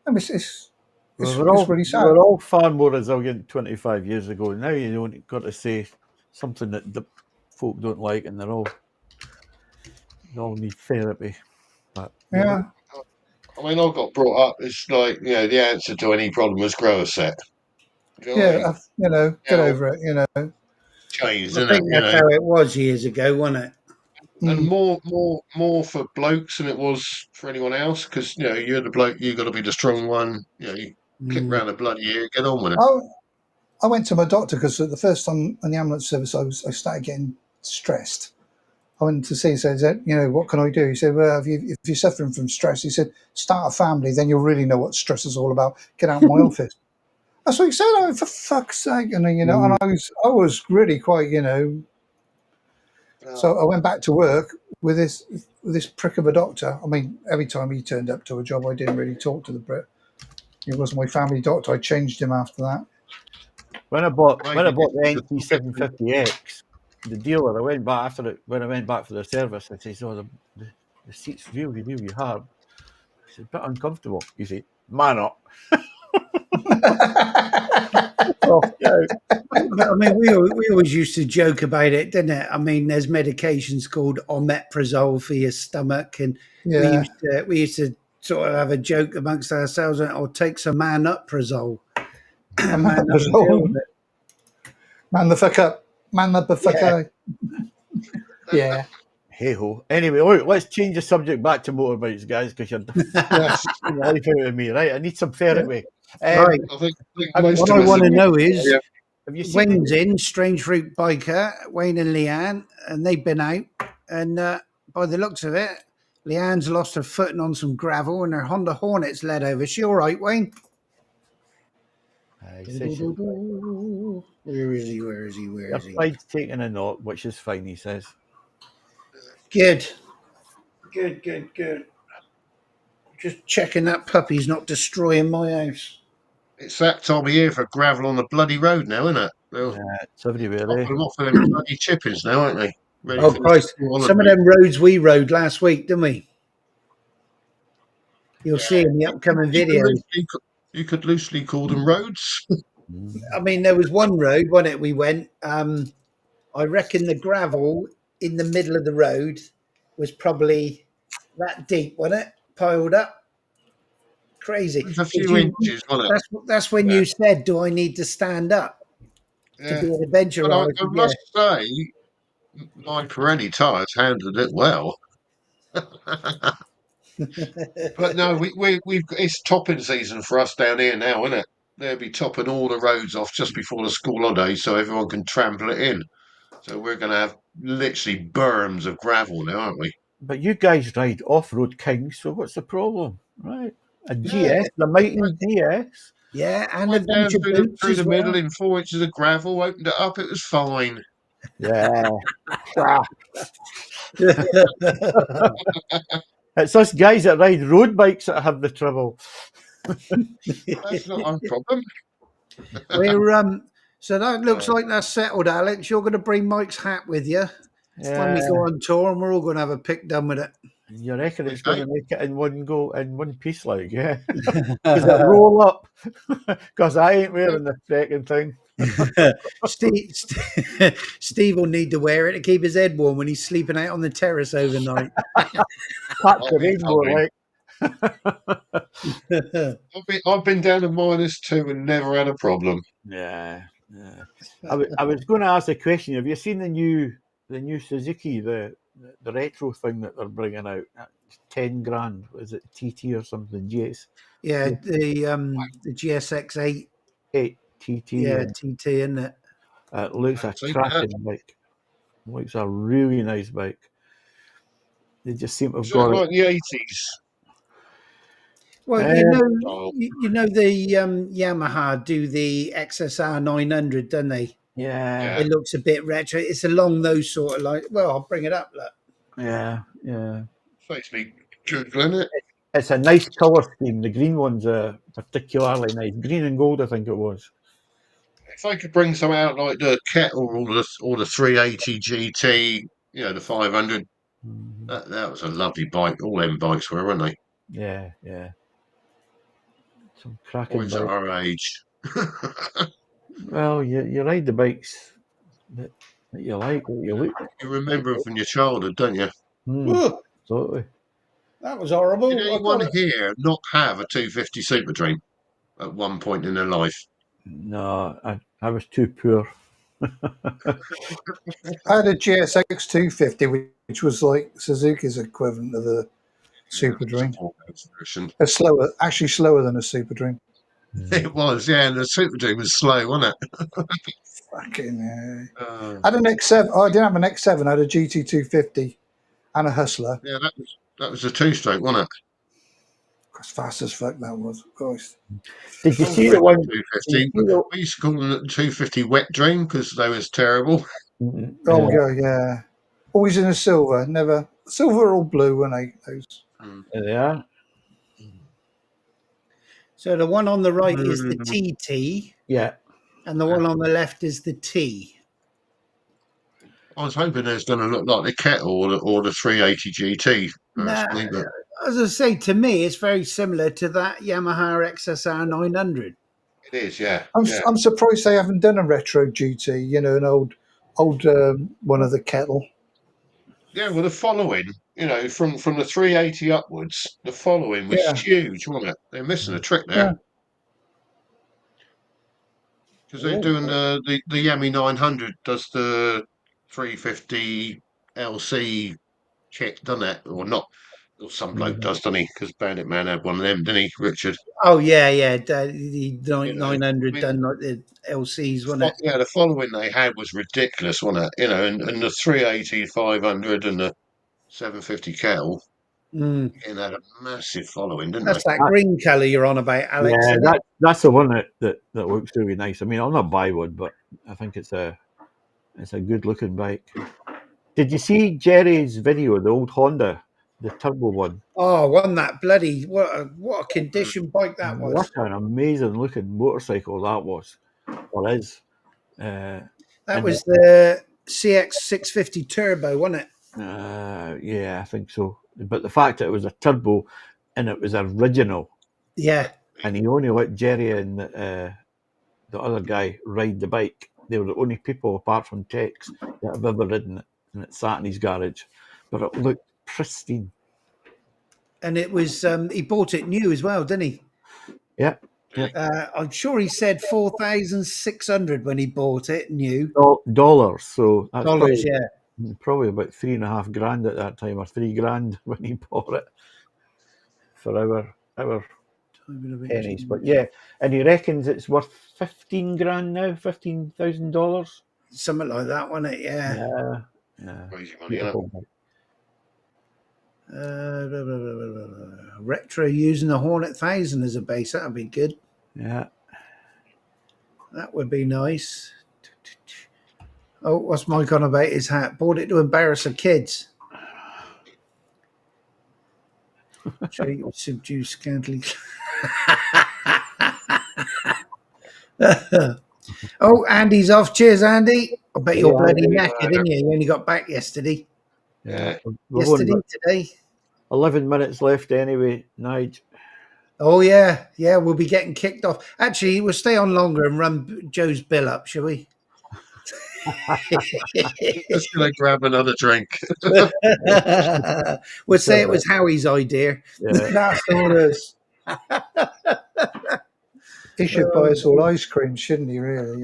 it's really sad. We're all far more resilient 25 years ago. Now you don't got to say something that the folk don't like, and they all need therapy. But yeah. I mean, I got brought up. It's like the answer to any problem was grow a set. Do you know what I mean? Get over it. Changed, I isn't think it? that's how it was years ago, wasn't it? And more for blokes than it was for anyone else, because you're the bloke. You got to be the strong one. You clip round the bloody ear, get on with it. I went to my doctor because the first time on the ambulance service, I started getting stressed. I went to see him, said, what can I do? He said, well, if you're suffering from stress, he said, start a family, then you'll really know what stress is all about. Get out of my office. That's what he said. I mean, for fuck's sake, and and I was really quite, So I went back to work with this prick of a doctor. I mean, every time he turned up to a job, I didn't really talk to the Brit. He was my family doctor. I changed him after that. When I bought the NT750X, the dealer, when I went back for the service, I said, "Oh, the seat's really, really hard." I said, "A bit uncomfortable." He said, "Man up." I mean, we always used to joke about it, didn't it? I mean, there's medications called omeprazole for your stomach, and we used to sort of have a joke amongst ourselves, or take some man-up-prazole. Man the fuck up. Man the fuck up. Yeah. Hey ho. Anyway, let's change the subject back to motorbikes, guys, because you're the life out of me, right? I need some therapy. Right. I think what I want to know is, have you seen Wayne's in Strange Fruit Biker, Wayne and Leanne, and they've been out, and by the looks of it, Leanne's lost her footing on some gravel, and her Honda Hornet's led over. Is she all right, Wayne? Where is he? Where is he? Where is he? Pride's taking a knock, which is fine, he says. Good. Just checking that puppy's not destroying my house. It's that time of year for gravel on the bloody road now, isn't it? It's everywhere. Them off for them bloody chippings now, aren't they? Oh Christ! Some of them roads we rode last week, didn't we? You'll see in the upcoming videos. You could loosely call them roads. I mean, there was one road, wasn't it? We went. I reckon the gravel in the middle of the road was probably that deep, wasn't it? Piled up. Crazy. There's a few inches, wasn't it? That's when you said, "Do I need to stand up to be an adventure rider?" I must say, my Pirelli tyres handled it well. But no, we've it's topping season for us down here now, isn't it? They'll be topping all the roads off just before the school holidays, so everyone can trample it in. So we're going to have literally berms of gravel now, aren't we? But you guys ride off-road kings, so what's the problem, right? A GS, the mighty GS. Yeah, and went down through the well. middle in 4 inches of gravel, opened it up, it was fine. Yeah. It's us guys that ride road bikes that have the trouble. That's not our problem. We're so that looks like that's settled, Alex. You're going to bring Mike's hat with you when we go on tour, and we're all going to have a pick done with it. You reckon it's going to make it in one go, in one piece, like, yeah? Does it roll up? Because I ain't wearing the freaking thing. Steve will need to wear it to keep his head warm when he's sleeping out on the terrace overnight. I've been down to -2 and never had a problem. Yeah. I was going to ask a question. Have you seen the new Suzuki, the retro thing that they're bringing out? 10 grand. Is it TT or something? GS. Yeah, the GSX 8. 8 TT. Yeah, TT, isn't it? It looks a See that? cracking bike. Looks a really nice bike. They just seem to have Is got it it. like the 80s? Well, Oh, you know the Yamaha do the XSR 900, don't they? Yeah, It looks a bit retro. It's along those sort of lines. Well, I'll bring it up. Look. yeah, yeah. makes me googling it. It's a nice colour scheme. The green one's particularly nice. Green and gold, I think it was. If they could bring some out like the Kettle or the 380 GT, the 500, Mhm. that was a lovely bike. All them bikes were, weren't they? Yeah, yeah. Some Boys cracking at bike. our age. Well, you ride the bikes that you like, that you look. You remember them from your childhood, don't you? Whoa, Absolutely. that was Did horrible. I anyone thought it, here not have a 250 Super Dream at one point in their life? No, I was too poor. I had a GSX 250, which was like Suzuki's equivalent of the Yeah, Super it was a Dream. four-coach version. It's slower, actually slower than a Super Dream. It was, yeah, and the Super Dream was slow, wasn't it? Fucking. Uh, I had an X7. Oh, I didn't have an X7. I had a GT 250 and a Hustler. yeah, that was a two-stroke, wasn't it? As fast as fuck that was. Gosh. Did you Oh, see the one? Did you 250. see the, We used to call them the 250 Wet Dream because they was terrible. Oh, yeah. Always in a silver. Never. Silver or blue, when they those. There they are. so the one on the right is the Mm. TT, Yeah. and the one on the left is the T. I was hoping it was going to look like the Kettle or the 380 GT, Nah, personally, but as I say, to me, it's very similar to that Yamaha XSR 900. it is, yeah. I'm surprised they haven't done a retro GT. You know, an old one of the Kettle. Yeah, well, the following, from the 380 upwards, the following was Yeah. huge, wasn't it? They're missing a trick Yeah. there because they're doing the Yami 900 does the 350 LC kit, doesn't it? Or not? Or some bloke does, doesn't he? Because Bandit Man had one of them, didn't he, Richard? Oh yeah. The I 900 mean, done like the LCs, wasn't it? yeah, the following they had was ridiculous, wasn't it? And the 380, 500, and the 750 Kettle, Mm. and had a massive following, didn't they? That's that green colour you're on about, Alex. Yeah, Isn't it? that's the one that looks really nice. I mean, I'll not buy one, but I think it's a good looking bike. Did you see Jerry's video, the old Honda, the turbo one? Oh, wasn't that bloody what a condition bike that was? What an amazing looking motorcycle that was, or is. That and was the CX 650 Turbo, wasn't it? Yeah, I think so. But the fact that it was a turbo and it was original, Yeah. and he only let Jerry and the other guy ride the bike. They were the only people, apart from Tex, that have ever ridden it, and it sat in his garage. But it looked pristine. And it was he bought it new as well, didn't he? Yeah. I'm sure he said 4,600 when he bought it new. Dollars. So that's Dollars, yeah. probably about $3.5 grand at that time, or $3 when he bought it for our pennies. But yeah, and he reckons it's worth $15,000 now, $15,000. Something like that, wasn't it? Yeah. Yeah. Crazy money, isn't it? Retro using the Hornet 1000 as a base. That would be good. Yeah. That would be nice. Oh, what's Mike on about his hat? Bought it to embarrass the kids. Show you subdue scantily. Oh, Andy's off. Cheers, Andy. I bet you're bloody knackered, didn't you? You only got back yesterday. Yeah. Yesterday, today. 11 minutes left anyway, Nige. Oh, yeah. Yeah, we'll be getting kicked off. Actually, we'll stay on longer and run Joe's bill up, shall we? Just gonna grab another drink. We'll say it was Howie's idea. Yeah. That's all it is. He should buy us all ice cream, shouldn't he, really?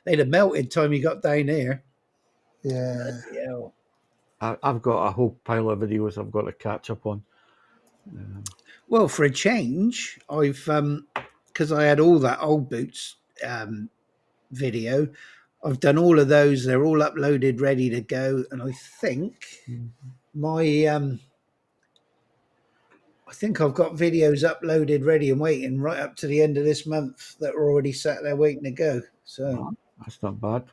They'd have melted time he got down here. Yeah. I've got a whole pile of videos I've got to catch up on. Well, for a change, I've because I had all that old boots video. I've done all of those. They're all uploaded, ready to go. And I think I think I've got videos uploaded, ready and waiting right up to the end of this month that are already sat there waiting to go. So that's not bad.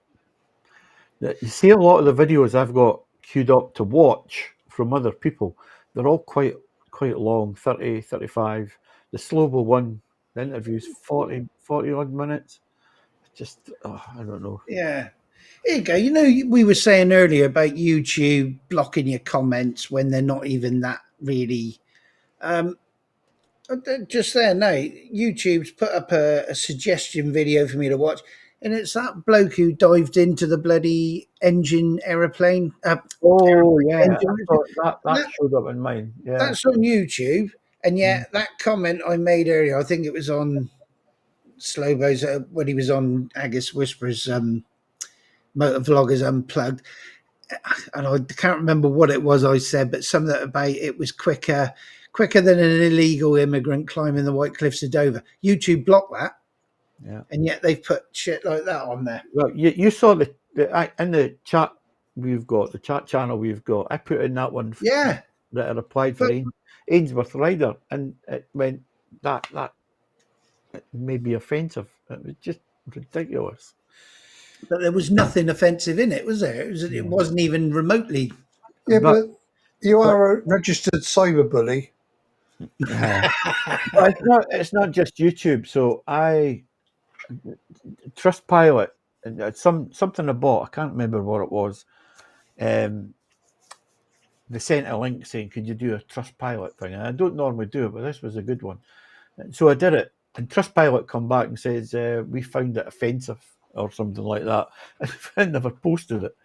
You see, a lot of the videos I've got queued up to watch from other people, they're all quite long, 30, 35. The Slobo one, the interview's 40 odd minutes. Just, I don't know. yeah. Here you go. You know, we were saying earlier about YouTube blocking your comments when they're not even that really. Just there now, YouTube's put up a suggestion video for me to watch, and it's that bloke who dived into the bloody engine aeroplane. Oh, yeah. Engine. That showed up in mine. Yeah. That's on YouTube, and yet that comment I made earlier, I think it was on Slobo's when he was on Agus Whisperers MotoVloggers Unplugged, and I can't remember what it was I said, but something about it was quicker than an illegal immigrant climbing the White Cliffs of Dover. YouTube blocked that, and yet they've put shit like that on there. Well, you saw the in the chat we've got, the chat channel we've got. I put in that one. Yeah, that I replied for Ainsworth Rider, and it went that it may be offensive. It was just ridiculous. But there was nothing offensive in it, was there? It wasn't even remotely. Yeah, but you are a registered cyberbully. It's not just YouTube. So Trustpilot, and something I bought. I can't remember what it was. They sent a link saying, "Could you do a Trustpilot thing?" And I don't normally do it, but this was a good one. And so I did it. And Trustpilot come back and says, "We found it offensive," or something like that. I never posted it.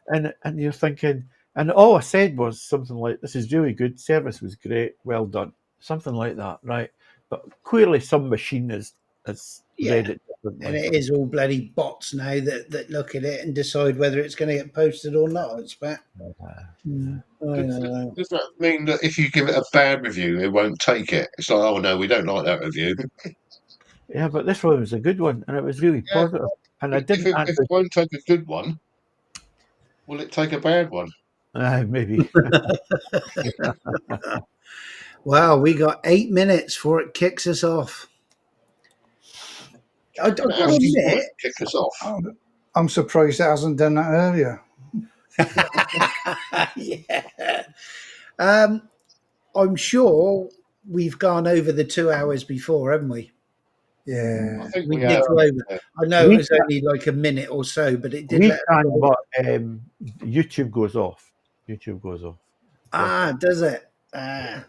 And you're thinking, and all I said was something like, "This is really good. Service was great. Well done." Something like that, right? But clearly some machine has read it differently. And it is all bloody bots now that look at it and decide whether it's going to get posted or not. It's bad. Does that mean that if you give it a bad review, it won't take it? It's like, oh no, we don't like that review. Yeah, but this one was a good one, and it was really positive. And I didn't. If it won't take a good one, will it take a bad one? Maybe. Wow, we got 8 minutes before it kicks us off. I don't admit, kick us off. I'm surprised it hasn't done that earlier. Yeah. I'm sure we've gone over the 2 hours before, haven't we? Yeah, I think we did go over. I know it was only like a minute or so, but it did. But YouTube goes off. YouTube goes off. Does it? Yeah.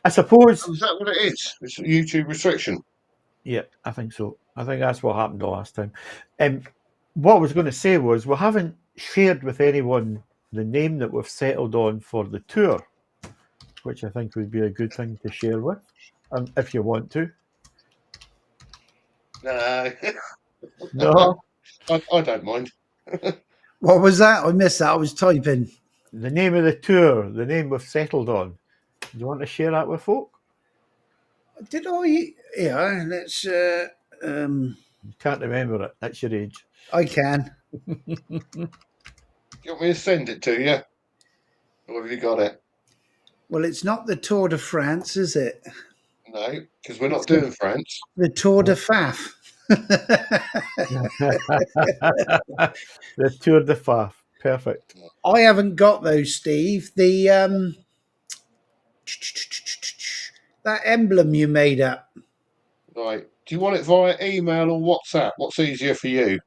I suppose. Is that what it is? It's a YouTube restriction. Yeah, I think so. I think that's what happened the last time. What I was going to say was we haven't shared with anyone the name that we've settled on for the tour, which I think would be a good thing to share with, if you want to. No, I don't mind. What was that? I missed that. I was typing. The name of the tour, the name we've settled on. Do you want to share that with folk? Did I? Yeah, let's. You can't remember it. That's your age. I can. Do you want me to send it to you? Or have you got it? Well, it's not the Tour de France, is it? No, because we're not doing France. The Tour de Faf. The Tour de Faf. Perfect. I haven't got those, Steve. The that emblem you made up. Right. Do you want it via email or WhatsApp? What's easier for you?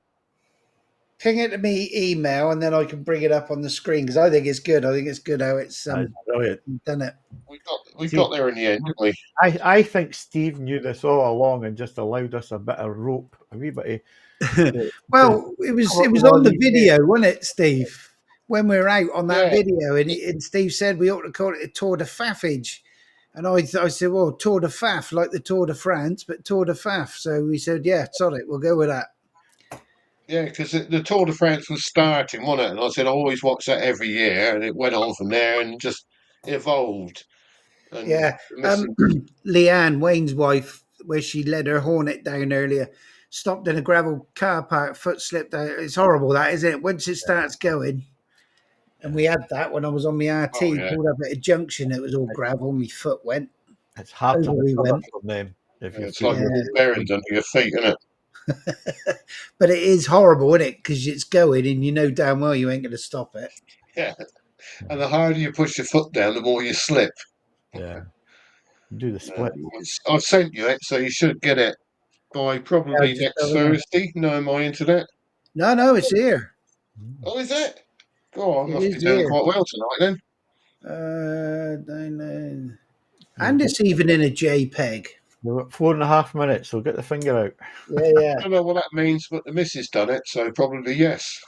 Ping it to me email, and then I can bring it up on the screen because I think it's good. I think it's good how it's done it. We got there in the end, didn't we? I think Steve knew this all along and just allowed us a bit of rope, a wee bit of, well, it was on the video, wasn't it, Steve? When we were out on that video, and Steve said we ought to call it a Tour de Fafage. And I said, well, Tour de Faf, like the Tour de France, but Tour de Faf. So we said, yeah, sorry, we'll go with that. Yeah, because the Tour de France was starting, wasn't it? And I said, I always watch that every year. And it went on from there and just evolved. And Leanne, Wayne's wife, where she led her Hornet down earlier, stopped in a gravel car park, foot slipped. It's horrible, that, isn't it? Once it starts going, and we had that when I was on my RT, Oh, yeah. pulled up at a junction, it was all gravel, my foot went. It's hard to Over we recover went. from them. If It's like Yeah. little bearings under your feet, isn't it? But it is horrible, isn't it? Because it's going and you know damn well you ain't going to stop it. Yeah. And the harder you push your foot down, the more you slip. Yeah. Do the split. I've sent you it, so you should get it by probably just next over there. Thursday. No, my internet. No, it's here. Oh, is it? Oh, I It must is be doing here. quite well tonight then. And it's even in a JPEG. We've got 4.5 minutes, so get the finger out. Yeah. I don't know what that means, but the missus done it, so probably yes.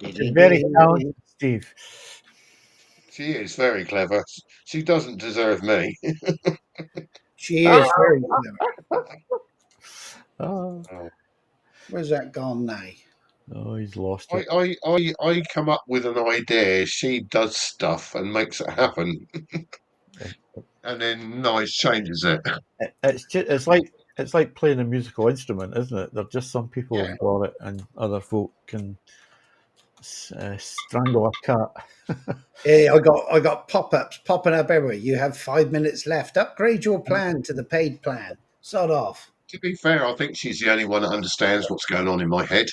She's very talented, Steve. She is very clever. She doesn't deserve me. She is very clever. Oh, Where's that gone now? oh, he's lost it. I come up with an idea. She does stuff and makes it happen, and then Nige changes it. It's like playing a musical instrument, isn't it? There's just some people Yeah. have got it, and other folk can strangle a cat. Yeah, I got pop-ups popping up everywhere. You have 5 minutes left. Upgrade your plan to the paid plan. Sod off. To be fair, I think she's the only one that understands what's going on in my head.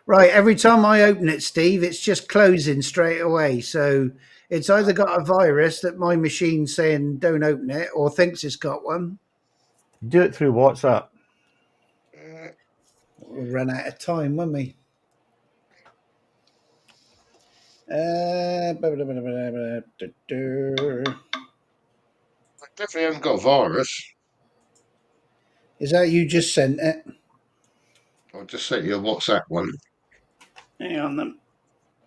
Right, every time I open it, Steve, it's just closing straight away. So it's either got a virus that my machine's saying don't open it, or thinks it's got one. Do it through WhatsApp. We'll run out of time, won't we? I definitely haven't got a virus. Is that you just sent it? I'll just send you a WhatsApp one. Hang on then.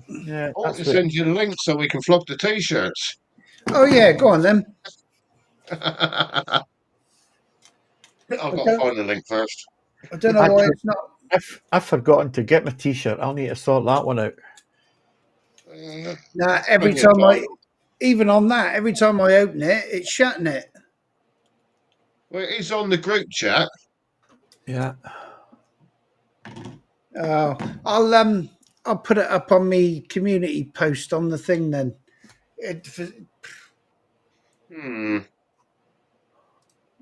Yeah, I want to send you the link so we can flog the t-shirts. Oh yeah, go on then. I've got to find the link first. I don't know why it's not. I've forgotten to get my t-shirt. I'll need to sort that one out. Nah, every time even on that, every time I open it, it's shutting it. Well, it is on the group chat. Yeah. Oh, I'll put it up on me community post on the thing then.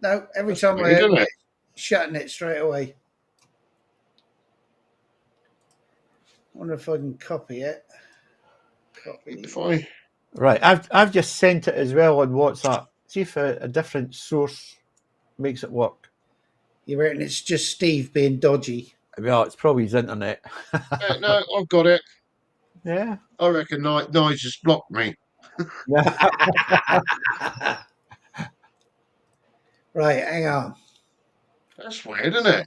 No, every That's time weird, I open isn't it, shutting it straight away. Wonder if I can copy it. Right, I've just sent it as well on WhatsApp. See if a different source makes it work. You reckon it's just Steve being dodgy? Well, it's probably his internet. No, I've got it. Yeah. I reckon Nige just blocked me. Right, hang on. That's weird, isn't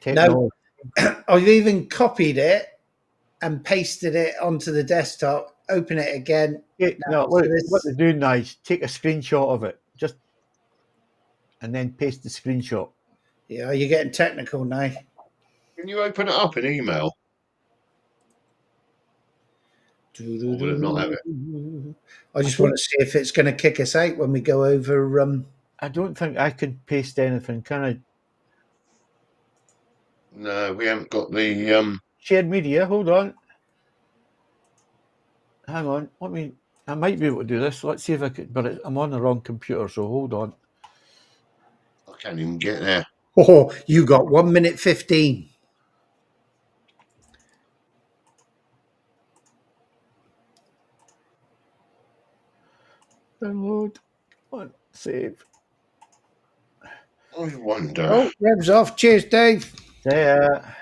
it? No, I've even copied it and pasted it onto the desktop. Open it again. No, what they do now is take a screenshot of it, and then paste the screenshot. Yeah, you're getting technical now. Can you open it up in email? Or will it not have it? I just want to see if it's going to kick us out when we go over. I don't think I can paste anything, can I? No, we haven't got the shared media. Hold on. Hang on. I might be able to do this. Let's see if I could, but I'm on the wrong computer, so hold on. I can't even get there. Oh, you got 1 minute 15. Download. Come on, save. I wonder. Oh, Rev's off. Cheers, Dave. Yeah.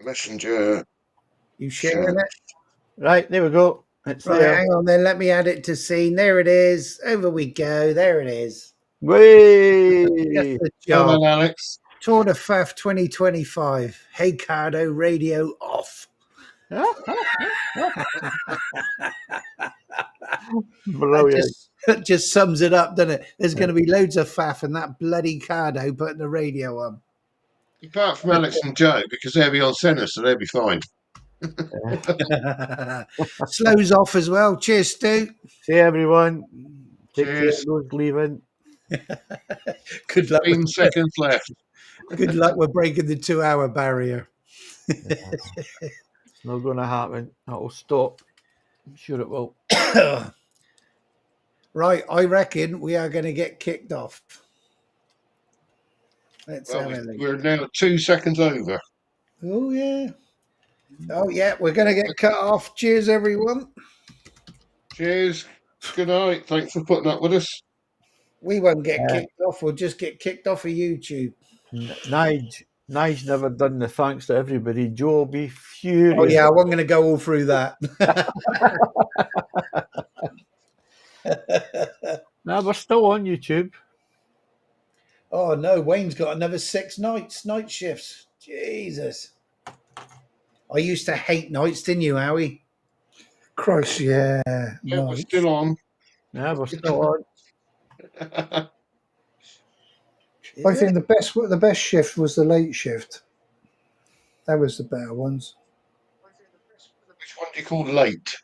Messenger. You sharing it? Right, there we go. It's right, there. hang on then. Let me add it to scene. There it is. Over we go. There it is. Way. Hello, Alex. Tour de Faf 2025. Hey, Cardo, radio off. Brilliant. That just sums it up, doesn't it? There's going to be loads of faff and that bloody Cardo putting the radio on. Apart from Alex and Joe, because they'll be on centre, so they'll be fine. Slows off as well. Cheers, Stu. See everyone. Take care Cheers. of those leaving. Good luck. 15 seconds left. Good luck. We're breaking the 2-hour barrier. It's not going to happen. That'll stop. I'm sure it will. Right, I reckon we are going to get kicked off. Let's Well, have a look. we're now 2 seconds over. Oh, yeah. Oh, yeah, we're going to get cut off. Cheers, everyone. Cheers. Good night. Thanks for putting up with us. We won't get kicked off. We'll just get kicked off of YouTube. Nige never done the thanks to everybody. Joe will be furious. Oh, yeah, I wasn't going to go all through that. No, we're still on YouTube. Oh, no, Wayne's got another 6 night shifts. Jesus. I used to hate nights, didn't you, Howie? Christ, yeah. Yeah, we're Nice. still on. Yeah, we're still on. I think the best shift was the late shift. That was the better ones. Which one do you call late?